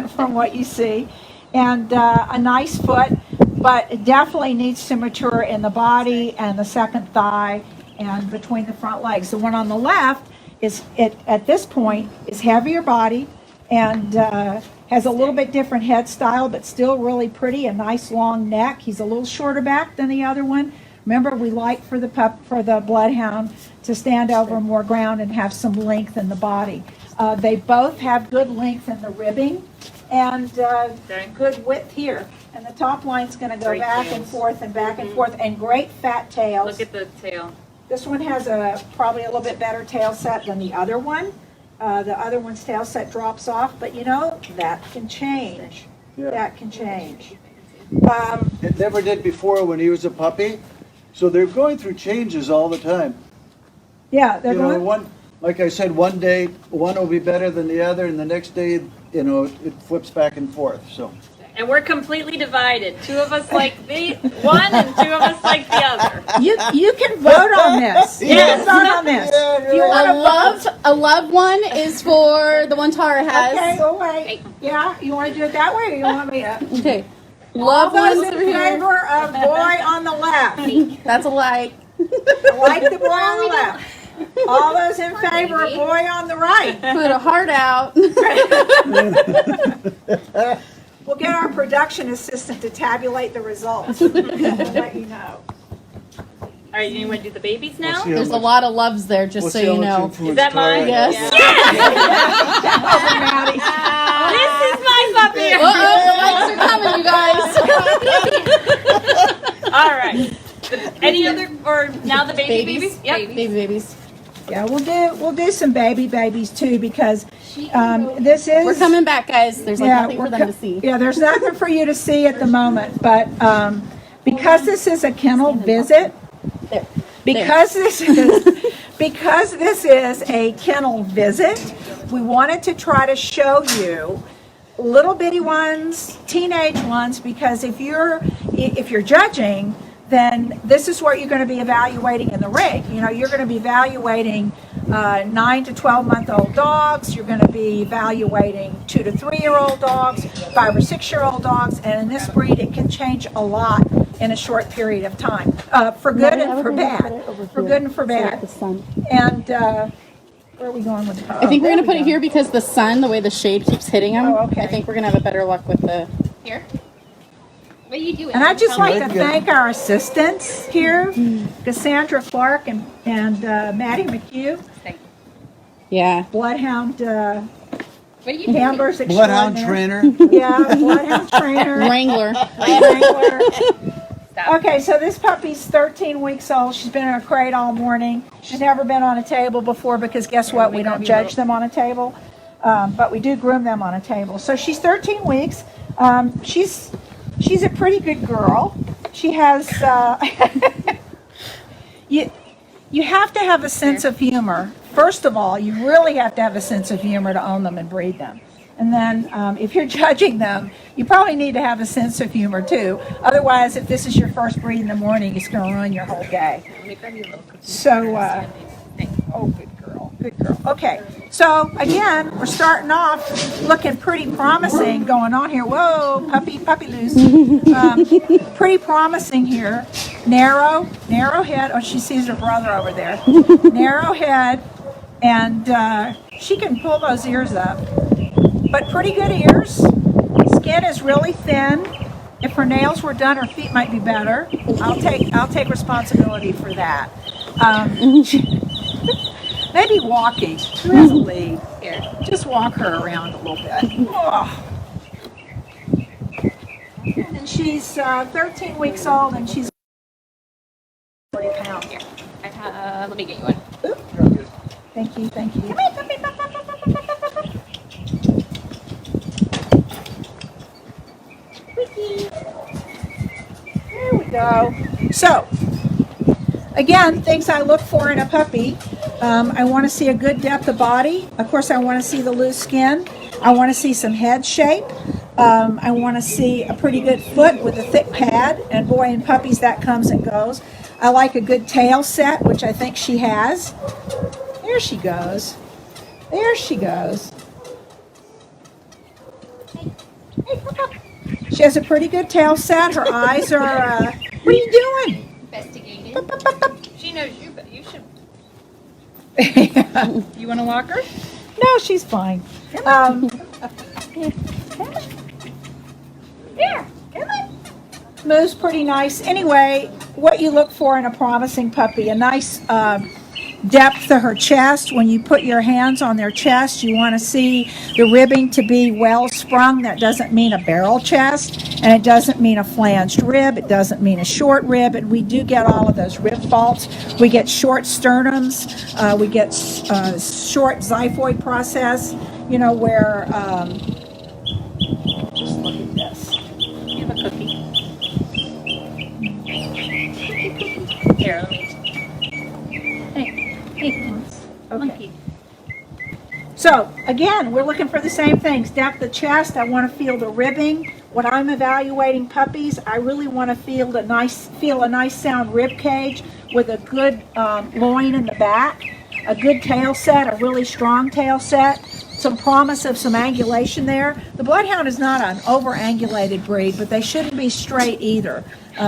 Speaker 3: from what you see. And a nice foot, but it definitely needs to mature in the body and the second thigh and between the front legs. The one on the left at this point is heavier body and has a little bit different head style, but still really pretty, a nice long neck. He's a little shorter back than the other one. Remember, we like for the Bloodhound to stand over more ground and have some length in the body. They both have good length in the ribbing and good width here. And the top line's going to go
Speaker 1: Great
Speaker 3: back
Speaker 1: tails.
Speaker 3: and forth and back and forth, and great fat tails.
Speaker 1: Look at the tail.
Speaker 3: This one has probably a little bit better tail set than the other one. The other one's tail set drops off, but you know, that can change.
Speaker 4: Yeah.
Speaker 3: That can change.
Speaker 4: It never did before when he was a puppy, so they're going through changes all the time.
Speaker 3: Yeah, they're
Speaker 4: You know,
Speaker 3: going.
Speaker 4: like I said, one day one will be better than the other, and the next day, you know, it flips back and forth, so.
Speaker 1: And we're completely divided. Two of us like the one and two of us like the other.
Speaker 3: You can vote on this. You
Speaker 1: Yes.
Speaker 3: can vote on this. If you want to
Speaker 2: A love one is for the one Tara has.
Speaker 3: Okay, go away. Yeah, you want to do it that way, or you want me to?
Speaker 2: Okay.
Speaker 3: All
Speaker 2: Love
Speaker 3: those
Speaker 2: one's
Speaker 3: in
Speaker 2: over here.
Speaker 3: favor of boy on the left.
Speaker 2: That's a like.
Speaker 3: Like the boy on the left. All those in favor of boy on the right.
Speaker 2: Put a heart out.
Speaker 3: We'll get our production assistant to tabulate the results. We'll let you know.
Speaker 1: All right, you want to do the babies now?
Speaker 4: We'll see how
Speaker 2: There's a
Speaker 4: much-
Speaker 2: lot of loves there, just
Speaker 4: we'll
Speaker 2: so
Speaker 4: see how
Speaker 2: you
Speaker 4: much
Speaker 2: know.
Speaker 4: influence
Speaker 1: Is that
Speaker 4: Tara
Speaker 1: mine?
Speaker 4: has.
Speaker 2: Yes.
Speaker 1: This is my puppy.
Speaker 2: The likes are coming, you guys.
Speaker 1: All right. Any other, or now the babies? Yep.
Speaker 2: Baby babies.
Speaker 3: Yeah, we'll do some babies too, because this is.
Speaker 2: We're coming back, guys. There's like nothing for them to see.
Speaker 3: Yeah, there's nothing for you to see at the moment, but because this is a kennel visit,
Speaker 2: There.
Speaker 3: because this is a kennel visit, we wanted to try to show you little bitty ones, teenage ones, because if you're judging, then this is what you're going to be evaluating in the rig. You know, you're going to be evaluating 9 to 12-month-old dogs. You're going to be evaluating 2 to 3-year-old dogs, 5 or 6-year-old dogs, and in this breed, it can change a lot in a short period of time, for good and for bad. For good and for bad.
Speaker 2: The sun.
Speaker 3: And where are we going with?
Speaker 2: I think we're gonna put it here because the sun, the way the shade keeps hitting them.
Speaker 3: Oh, okay.
Speaker 2: I think we're gonna have a better luck with the.
Speaker 5: Here. What are you doing?
Speaker 3: And I'd just like to
Speaker 4: Good.
Speaker 3: thank our assistants here, Cassandra Clark and Maddie McHugh,
Speaker 2: Yeah.
Speaker 3: Bloodhound
Speaker 5: What are you doing?
Speaker 3: handlers
Speaker 4: Bloodhound
Speaker 3: extraordinaire.
Speaker 4: trainer.
Speaker 3: Yeah, Bloodhound trainer.
Speaker 2: Wrangler.
Speaker 3: Wrangler.
Speaker 5: Stop.
Speaker 3: Okay, so this puppy's 13 weeks old. She's been in a crate all morning. She's never been on a table before because guess what? We don't judge them on a table, but we do groom them on a table. So she's 13 weeks. She's a pretty good girl. She has, you have to have a sense of humor. First of all, you really have to have a sense of humor to own them and breed them. And then if you're judging them, you probably need to have a sense of humor too. Otherwise, if this is your first breed in the morning, it's going to ruin your whole day. So, oh, good girl, good girl. Okay, so again, we're starting off looking pretty promising going on here. Whoa, puppy loose. Pretty promising here. Narrow head. Oh, she sees her brother over there. Narrow head, and she can pull those ears up. But pretty good ears. Skin is really thin. If her nails were done, her feet might be better. I'll take responsibility for that. Maybe walking. Who has a lead? Here, just walk her around a little bit. Oh. And she's 13 weeks old, and she's 40 pounds.
Speaker 5: Here. Let me get you one.
Speaker 3: Thank you. Come here, puppy. There we go. So, again, things I look for in a puppy. I want to see a good depth of body. Of course, I want to see the loose skin. I want to see some head shape. I want to see a pretty good foot with a thick pad. And boy, in puppies, that comes and goes. I like a good tail set, which I think she has. There she goes. There she goes. Hey, come up. She has a pretty good tail set. Her eyes are, what are you doing?
Speaker 5: Investigating.
Speaker 1: She knows you, but you should. You want to walk her?
Speaker 3: No, she's fine. Here, come on. Moves pretty nice. Anyway, what you look for in a promising puppy, a nice depth of her chest. When you put your hands on their chest, you want to see the ribbing to be well sprung. That doesn't mean a barrel chest, and it doesn't mean a flanged rib. It doesn't mean a short rib, and we do get all of those rib faults. We get short sternums. We get short xiphoid process, where, just look at this.
Speaker 1: You have a cookie. Here, let me. Hey, monkey.
Speaker 3: So again, we're looking for the same things. Depth of chest, I want to feel the ribbing. When I'm evaluating puppies, I really want to feel a nice sound rib cage with a good loin in the back, a good tail set, a really strong tail set, some promise of some angulation there. The Bloodhound is not an over-angulated breed, but they shouldn't be straight either.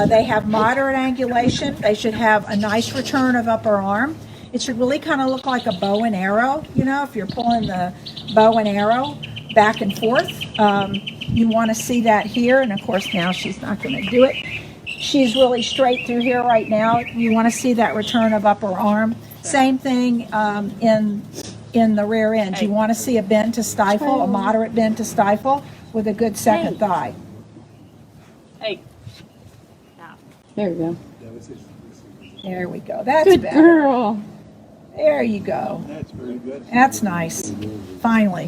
Speaker 3: They have moderate angulation. They should have a nice return of upper arm. It should really kind of look like a bow and arrow, if you're pulling the bow and arrow back and forth. You want to see that here, and of course now she's not going to do it. She's really straight through here right now. You want to see that return of upper arm. Same thing in the rear end. You want to see a bend to stifle, a moderate bend to stifle with a good second thigh.
Speaker 1: Hey.
Speaker 2: There we go.
Speaker 3: There we go. That's
Speaker 2: Good
Speaker 3: better.
Speaker 2: girl.
Speaker 3: There you go.
Speaker 4: That's very good.
Speaker 3: That's nice. Finally.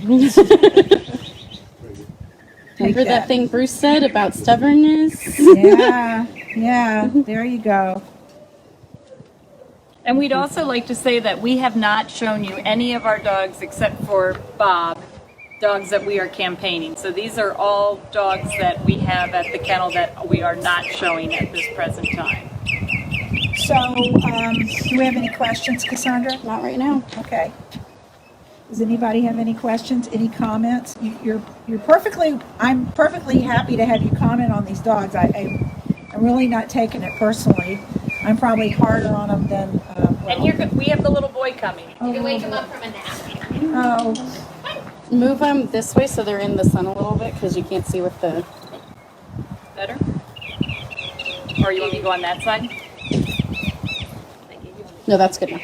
Speaker 2: Remember that thing Bruce said about stubbornness?
Speaker 3: Yeah, there you go.
Speaker 1: And we'd also like to say that we have not shown you any of our dogs except for Bob, dogs that we are campaigning. So these are all dogs that we have at the kennel that we are not showing at this present time.
Speaker 3: So, do we have any questions, Cassandra?
Speaker 2: Not right now.
Speaker 3: Okay. Does anybody have any questions, any comments? You're perfectly, I'm perfectly happy to have you comment on these dogs. I'm really not taking it personally. I'm probably harder on them than,
Speaker 1: And here we have the little boy coming.
Speaker 5: You can wake him up from a nap.
Speaker 3: oh,
Speaker 2: Move them this way so they're in the sun a little bit because you can't see with the...
Speaker 1: Better? Or you want me to go on that side?
Speaker 2: No, that's good enough.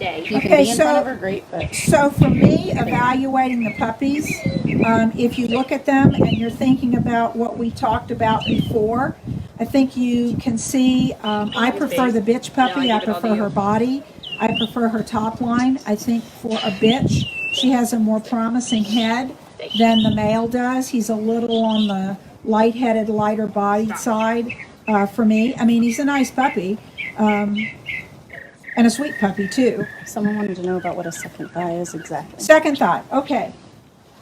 Speaker 5: Day.
Speaker 2: You can
Speaker 3: Okay,
Speaker 2: be in
Speaker 3: so-
Speaker 2: front of her, great, but...
Speaker 3: so for me, evaluating the puppies, if you look at them and you're thinking about what we talked about before, I think you can see, I prefer the bitch puppy.
Speaker 1: No, I
Speaker 3: I
Speaker 1: give it all to
Speaker 3: prefer
Speaker 1: you.
Speaker 3: her body. I prefer her top line. I think for a bitch, she has a more promising head than the male does. He's a little on the light-headed, lighter bodied side for me. I mean, he's a nice puppy. And a sweet puppy too.
Speaker 2: Someone wanted to know about what a second thigh is exactly.
Speaker 3: Second thigh, okay.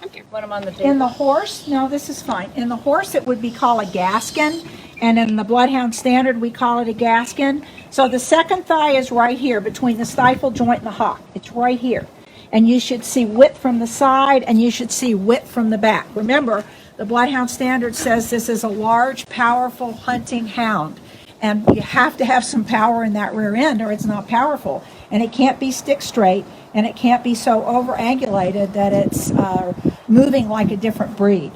Speaker 1: Put them on the table.
Speaker 3: In the horse, no, this is fine. In the horse, it would be called a gaskin, and in the Bloodhound Standard, we call it a gaskin. So the second thigh is right here between the stifle joint and the hock. It's right here. And you should see width from the side, and you should see width from the back. Remember, the Bloodhound Standard says this is a large, powerful hunting hound. And you have to have some power in that rear end or it's not powerful. And it can't be stick straight and it can't be so over-angulated that it's moving like a different breed.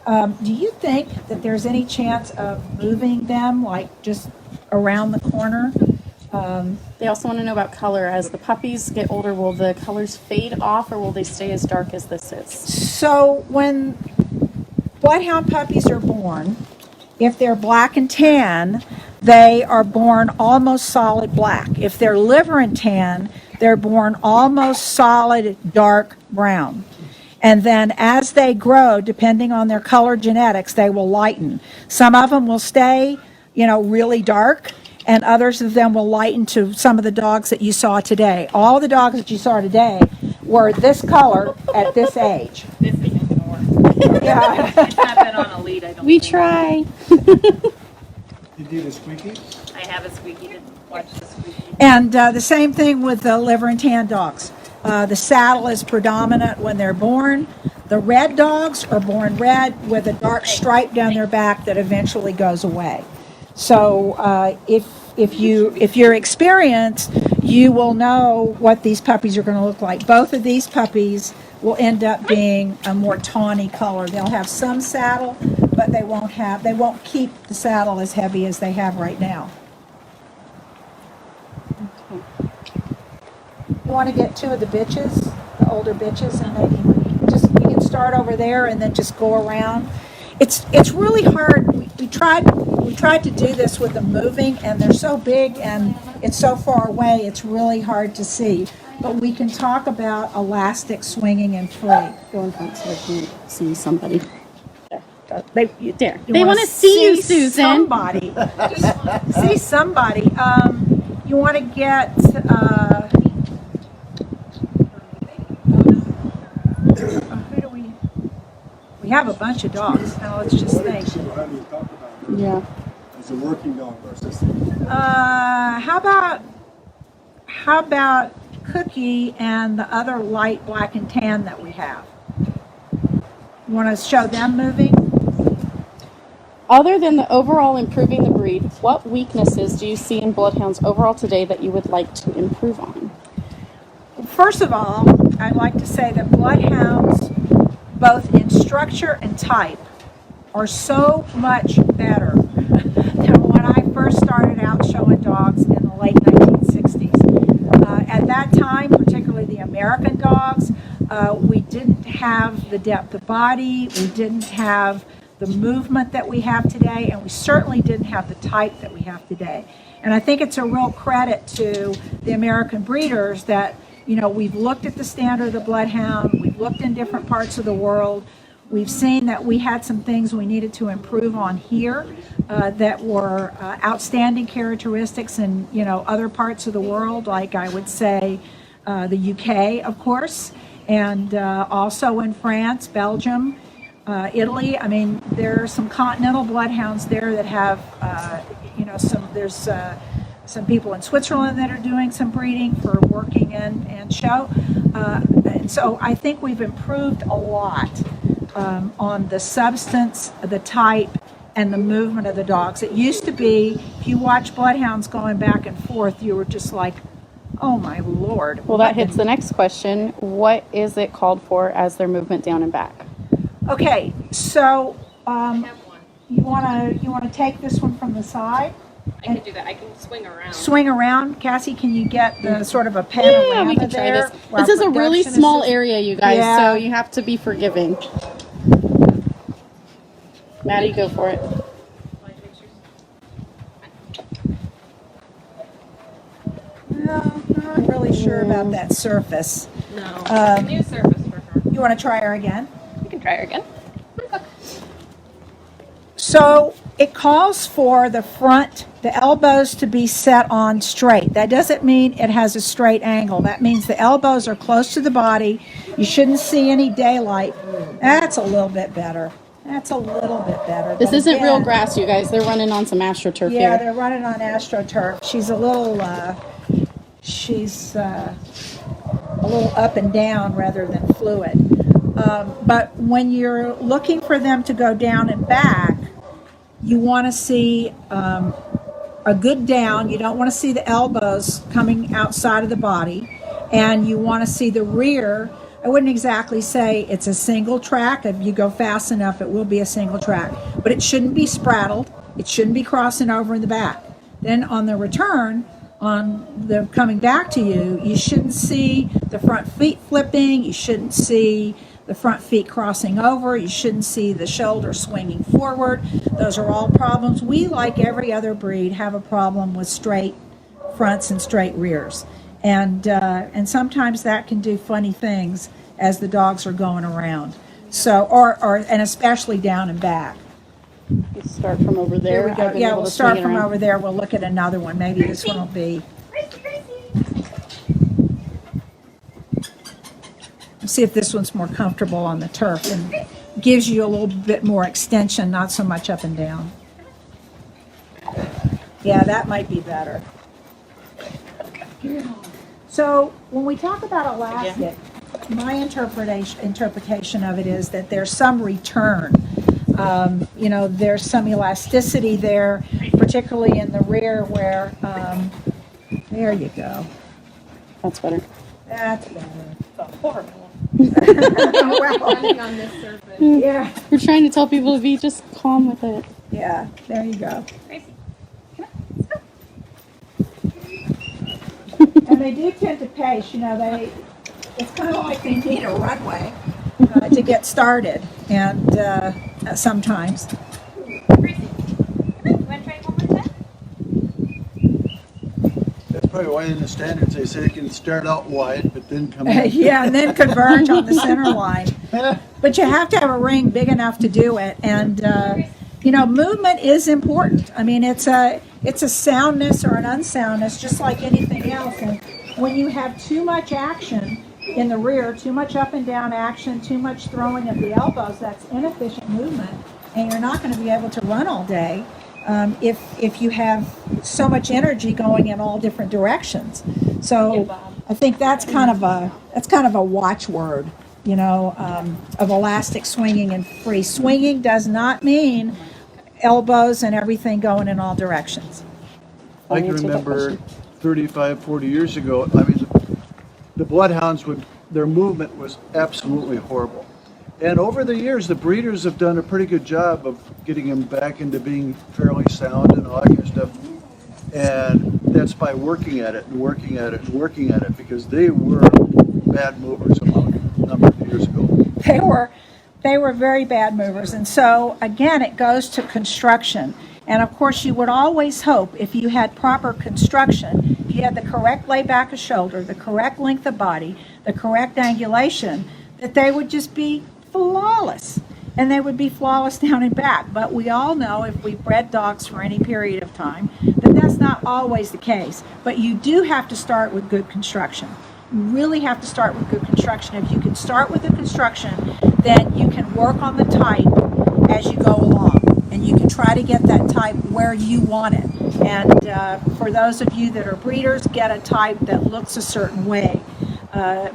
Speaker 3: Do you think that there's any chance of moving them like just around the corner?
Speaker 2: They also want to know about color. As the puppies get older, will the colors fade off or will they stay as dark as this is?
Speaker 3: So when Bloodhound puppies are born, if they're black and tan, they are born almost solid black. If they're liver and tan, they're born almost solid dark brown. And then as they grow, depending on their color genetics, they will lighten. Some of them will stay, really dark, and others of them will lighten to some of the dogs that you saw today. All the dogs that you saw today were this color at this age.
Speaker 1: This isn't going to work.
Speaker 3: Yeah.
Speaker 1: It's not been on a lead, I don't
Speaker 2: We
Speaker 1: think.
Speaker 2: try.
Speaker 4: You need a squeaky?
Speaker 1: I have a squeaky to watch the squeaky.
Speaker 3: And the same thing with the liver and tan dogs. The saddle is predominant when they're born. The red dogs are born red with a dark stripe down their back that eventually goes away. So if you're experienced, you will know what these puppies are going to look like. Both of these puppies will end up being a more tawny color. They'll have some saddle, but they won't keep the saddle as heavy as they have right now. want to get two of the bitches, the older bitches, and maybe we can start over there and then just go around. It's really hard. We tried to do this with them moving, and they're so big and it's so far away. It's really hard to see. But we can talk about elastic swinging and free.
Speaker 2: Go in front so they can see somebody.
Speaker 3: They
Speaker 2: There.
Speaker 3: You
Speaker 2: They
Speaker 3: wanna
Speaker 2: want to see you, Susan.
Speaker 3: Somebody. See somebody. You want to get. Who do we? We have a bunch of dogs. Now let's just think.
Speaker 6: How do you talk about it?
Speaker 2: Yeah.
Speaker 6: As a working dog versus
Speaker 3: How about Cookie and the other light black and tan that we have? You want to show them moving?
Speaker 2: Other than the overall improving the breed, what weaknesses do you see in Bloodhounds overall today that you would like to improve on?
Speaker 3: First of all, I'd like to say that Bloodhounds, both in structure and type, are so much better than when I first started out showing dogs in the late 1960s. At that time, particularly the American dogs, we didn't have the depth of body, we didn't have the movement that we have today, and we certainly didn't have the type that we have today. And I think it's a real credit to the American breeders that, you know, we've looked at the standard of the Bloodhound, we've looked in different parts of the world, we've seen that we had some things we needed to improve on here that were outstanding characteristics in, you know, other parts of the world, like I would say the UK, of course, and also in France, Belgium, Italy. I mean, there are some continental bloodhounds there that have, you know, there's some people in Switzerland that are doing some breeding for working and show. And so I think we've improved a lot on the substance, the type, and the movement of the dogs. It used to be, if you watch bloodhounds going back and forth, you were just like, oh my Lord.
Speaker 2: Well, that hits the next question. What is it called for as their movement down and back?
Speaker 3: Okay, so you wanna take this one from the side?
Speaker 5: I can do that. I can swing around.
Speaker 3: Swing around, Cassie. Can you get the sort of a panorama
Speaker 2: Yeah, we can try
Speaker 3: there?
Speaker 2: this.
Speaker 3: While
Speaker 2: This is a really
Speaker 3: production
Speaker 2: small
Speaker 3: assist-
Speaker 2: area, you guys,
Speaker 3: Yeah.
Speaker 2: so you have to be forgiving. Maddie, go for it.
Speaker 3: No, not really sure about that surface.
Speaker 5: No. New surface for her.
Speaker 3: You want to try her again?
Speaker 5: You can try her again.
Speaker 3: So it calls for the front, the elbows to be set on straight. That doesn't mean it has a straight angle. That means the elbows are close to the body. You shouldn't see any daylight. That's a little bit better. That's a little bit better.
Speaker 2: This
Speaker 3: But
Speaker 2: isn't real
Speaker 3: again,
Speaker 2: grass, you guys. They're running on some AstroTurf
Speaker 3: Yeah,
Speaker 2: here.
Speaker 3: they're running on AstroTurf. She's a little up and down rather than fluid. But when you're looking for them to go down and back, you want to see a good down. You don't want to see the elbows coming outside of the body, and you want to see the rear. I wouldn't exactly say it's a single track. If you go fast enough, it will be a single track, but it shouldn't be spraddled. It shouldn't be crossing over in the back. Then on the return, on the coming back to you, you shouldn't see the front feet flipping. You shouldn't see the front feet crossing over. You shouldn't see the shoulder swinging forward. Those are all problems. We, like every other breed, have a problem with straight fronts and straight rears. And sometimes that can do funny things as the dogs are going around. So, and especially down and back.
Speaker 2: Let's start from over there.
Speaker 3: Here we go.
Speaker 2: I've been
Speaker 3: Yeah,
Speaker 2: able
Speaker 3: we'll
Speaker 2: to
Speaker 3: start
Speaker 2: swing it
Speaker 3: from
Speaker 2: around.
Speaker 3: over there. We'll look at another one. Maybe this one will be. Let's see if this one's more comfortable on the turf and gives you a little bit more extension, not so much up and down. Yeah, that might be better. So when we talk about elastic, my interpretation of it is that there's some return. You know, there's some elasticity there, particularly in the rear where, there you go.
Speaker 2: That's better.
Speaker 3: That's better.
Speaker 5: Horrible.
Speaker 3: Well,
Speaker 5: Running on this surface.
Speaker 3: yeah,
Speaker 2: We're trying to tell people to be just calm with it.
Speaker 3: yeah, there you go.
Speaker 5: Gracie.
Speaker 3: And they do tend to pace, it's kind of like they need a runway to get started, and sometimes.
Speaker 5: Gracie, you want to try it one more time?
Speaker 4: That's probably why in the standards they say it can start out wide, but then come in.
Speaker 3: Yeah, and then converge on the center line. But you have to have a ring big enough to do it, and movement is important. I mean, it's a soundness or an unsoundness, just like anything else. And when you have too much action in the rear, too much up and down action, too much throwing of the elbows, that's inefficient movement, and you're not going to be able to run all day if you have so much energy going in all different directions. So I think that's kind of a watchword, of elastic swinging and free. Swinging does not mean elbows and everything going in all directions.
Speaker 4: I can remember 35, 40 years ago, I mean, the Bloodhounds their movement was absolutely horrible. And over the years, the breeders have done a pretty good job of getting them back into being fairly sound and all that kind of stuff. And that's by working at it and working at it and working at it, because they were bad movers a number of years ago.
Speaker 3: They were very bad movers. And so, again, it goes to construction. And of course, you would always hope if you had proper construction, if you had the correct layback of shoulder, the correct length of body, the correct angulation, that they would just be flawless. And they would be flawless down and back. But we all know, if we bred dogs for any period of time, that that's not always the case. But you do have to start with good construction. You really have to start with good construction. If you can start with the construction, then you can work on the type as you go along. And you can try to get that type where you want it. And for those of you that are breeders, get a type that looks a certain way,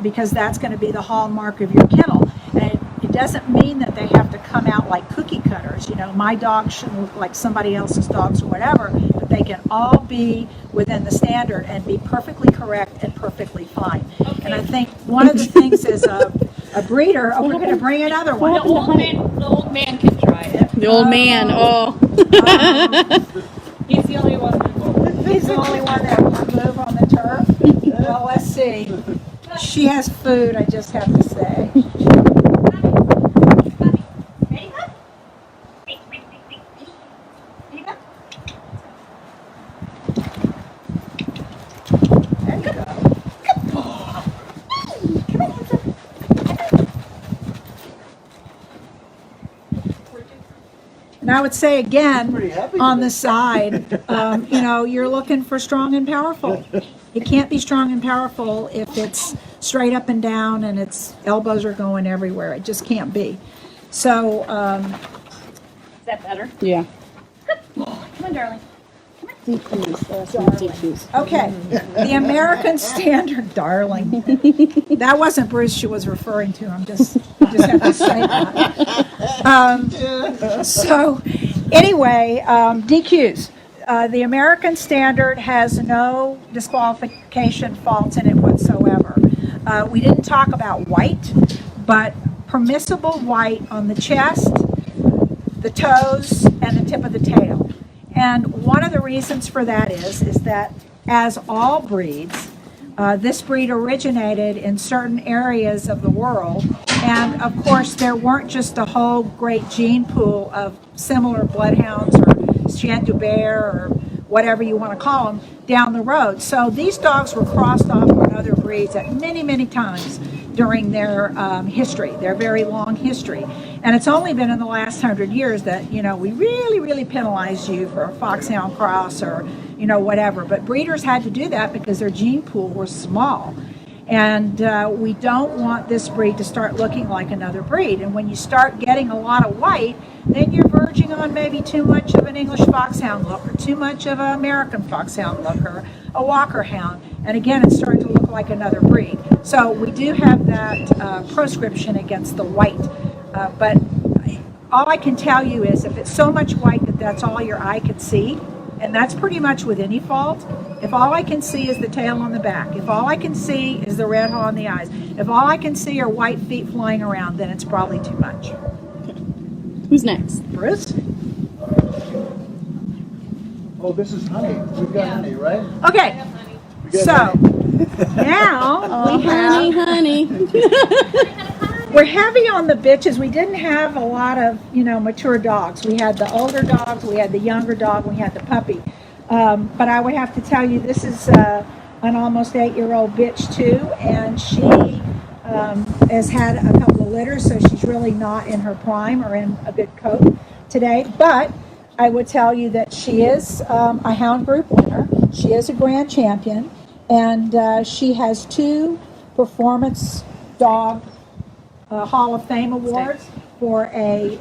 Speaker 3: because that's going to be the hallmark of your kennel. And it doesn't mean that they have to come out like cookie cutters. My dog shouldn't look like somebody else's dogs or whatever, but they can all be within the standard and be perfectly correct and perfectly fine.
Speaker 1: Okay.
Speaker 3: And I think one of the things is a breeder, we're going to bring another one.
Speaker 1: The old man can try it.
Speaker 2: The old man, oh.
Speaker 1: He's the only one that will.
Speaker 3: He's the only one that will move on the turf. Well, let's see. She has food, I just have to say. There you go. And I would say again,
Speaker 4: Pretty happy
Speaker 3: on
Speaker 4: today.
Speaker 3: the side, you're looking for strong and powerful. It can't be strong and powerful if it's straight up and down and its elbows are going everywhere. It just can't be. So,
Speaker 1: Is that better?
Speaker 2: Yeah.
Speaker 5: Come on, darling.
Speaker 3: okay, the American Standard, darling. That wasn't Bruce she was referring to. I just have to say that. So, anyway, DQs. The American Standard has no disqualification faults in it whatsoever. We didn't talk about white, but permissible white on the chest, the toes, and the tip of the tail. And one of the reasons for that is that, as all breeds, this breed originated in certain areas of the world. And of course, there weren't just a whole great gene pool of similar bloodhounds or chien de bear or whatever you want to call them down the road. So these dogs were crossed off with other breeds at many, many times during their history, their very long history. And it's only been in the last 100 years that, we really, really penalize you for a foxhound cross or, whatever. But breeders had to do that because their gene pool was small. And we don't want this breed to start looking like another breed. And when you start getting a lot of white, then you're verging on maybe too much of an English foxhound look or too much of an American foxhound look or a Walker hound. And again, it's starting to look like another breed. So we do have that proscription against the white. But all I can tell you is if it's so much white that that's all your eye can see, and that's pretty much with any fault, if all I can see is the tail on the back, if all I can see is the red haw on the eyes, if all I can see are white feet flying around, then it's probably too much.
Speaker 2: Who's next?
Speaker 3: Bruce?
Speaker 4: Oh, this is honey. We've got honey, right?
Speaker 3: Okay,
Speaker 4: We got
Speaker 3: so
Speaker 4: honey.
Speaker 3: Now
Speaker 2: Oh,
Speaker 3: we have,
Speaker 2: honey.
Speaker 3: we're heavy on the bitches. We didn't have a lot of, mature dogs. We had the older dogs, we had the younger dog, we had the puppy. But I would have to tell you, this is an almost 8-year-old bitch too, and she has had a couple of litters, so she's really not in her prime or in a good coat today. But I would tell you that she is a Hound Group winner. She is a grand champion, and she has 2 performance dog Hall of Fame awards for a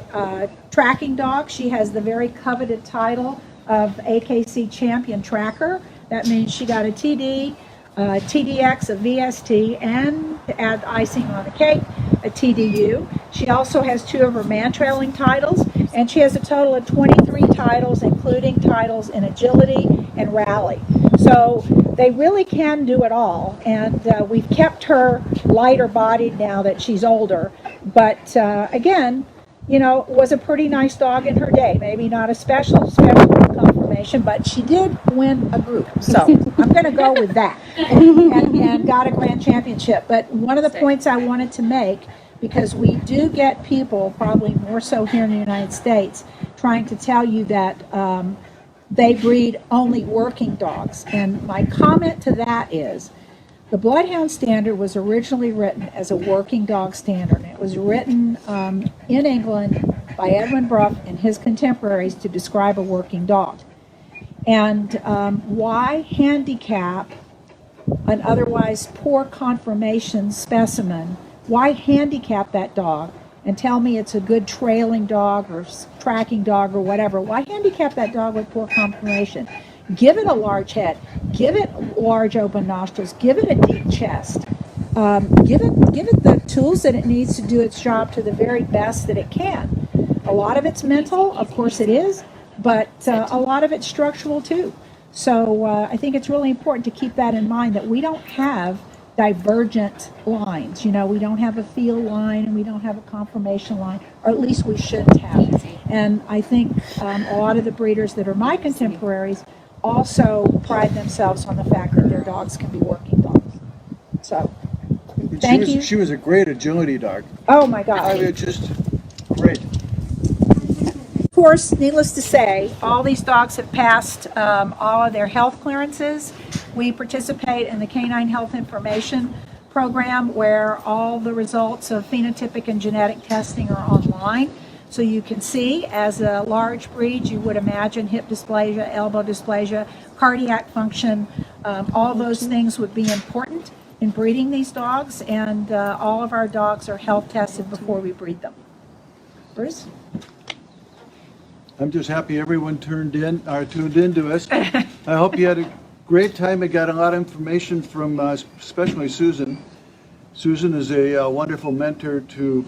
Speaker 3: tracking dog. She has the very coveted title of AKC Champion Tracker. That means she got a TD, TDX, a VST, and to add icing on the cake, a TDU. She also has 2 of her man-trailing titles, and she has a total of 23 titles, including titles in agility and rally. So they really can do it all, and we've kept her lighter bodied now that she's older. But again, was a pretty nice dog in her day. Maybe not a special confirmation, but she did win a group. So I'm going to go with that, and got a grand championship. But one of the points I wanted to make, because we do get people, probably more so here in the United States, trying to tell you that they breed only working dogs. And my comment to that is, the Bloodhound standard was originally written as a working dog standard. It was written in England by Edwin Bruff and his contemporaries to describe a working dog. And why handicap an otherwise poor conformation specimen? Why handicap that dog and tell me it's a good trailing dog or tracking dog or whatever? Why handicap that dog with poor conformation? Give it a large head, give it large open nostrils, give it a deep chest, give it the tools that it needs to do its job to the very best that it can. A lot of it's mental, of course it is, but a lot of it's structural too. So I think it's really important to keep that in mind, that we don't have divergent lines. We don't have a feel line and we don't have a conformation line, or at least we shouldn't have. And I think a lot of the breeders that are my contemporaries also pride themselves on the fact that their dogs can be working dogs. So, thank you.
Speaker 4: She was a great agility dog.
Speaker 3: Oh my God.
Speaker 4: I mean, just great.
Speaker 3: Of course, needless to say, all these dogs have passed all of their health clearances. We participate in the Canine Health Information Program, where all the results of phenotypic and genetic testing are online. So you can see, as a large breed, you would imagine hip dysplasia, elbow dysplasia, cardiac function, all those things would be important in breeding these dogs, and all of our dogs are health tested before we breed them. Bruce?
Speaker 4: I'm just happy everyone tuned in to us. I hope you had a great time. I got a lot of information from especially Susan. Susan is a wonderful mentor to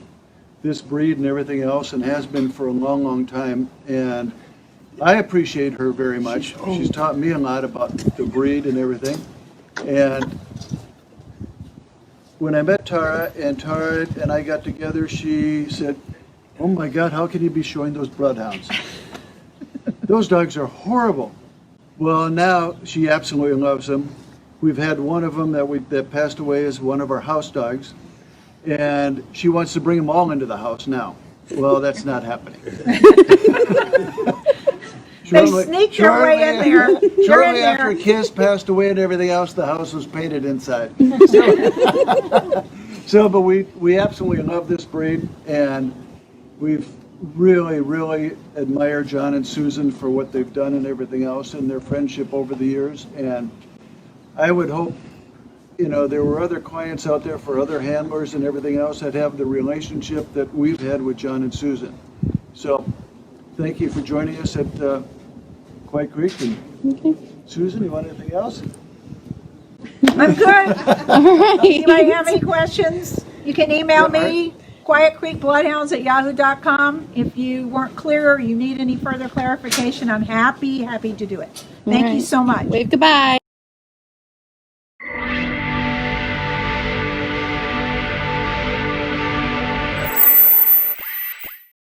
Speaker 4: this breed and everything else, and has been for a long, long time. And I appreciate her very much. She's taught me a lot about the breed and everything. And when I met Tara and I got together, she said, "Oh my God, how can you be showing those bloodhounds? Those dogs are horrible." Well, now she absolutely loves them. We've had one of them that passed away as one of our house dogs, and she wants to bring them all into the house now. Well, that's not happening.
Speaker 3: They sneak their way in there.
Speaker 4: Shortly after Kiss passed away and everything else, the house was painted inside. But we absolutely love this breed, and we've really, really admire John and Susan for what they've done and everything else, and their friendship over the years. And I would hope, there were other clients out there for other handlers and everything else that have the relationship that we've had with John and Susan. So thank you for joining us at Quiet Creek. And Susan, you want anything else?
Speaker 3: I'm good.
Speaker 2: All right.
Speaker 3: Anybody have any questions? You can email me, quietcreekbloodhounds@yahoo.com. If you weren't clear or you need any further clarification, I'm happy to do it. Thank you so much.
Speaker 2: Wave goodbye.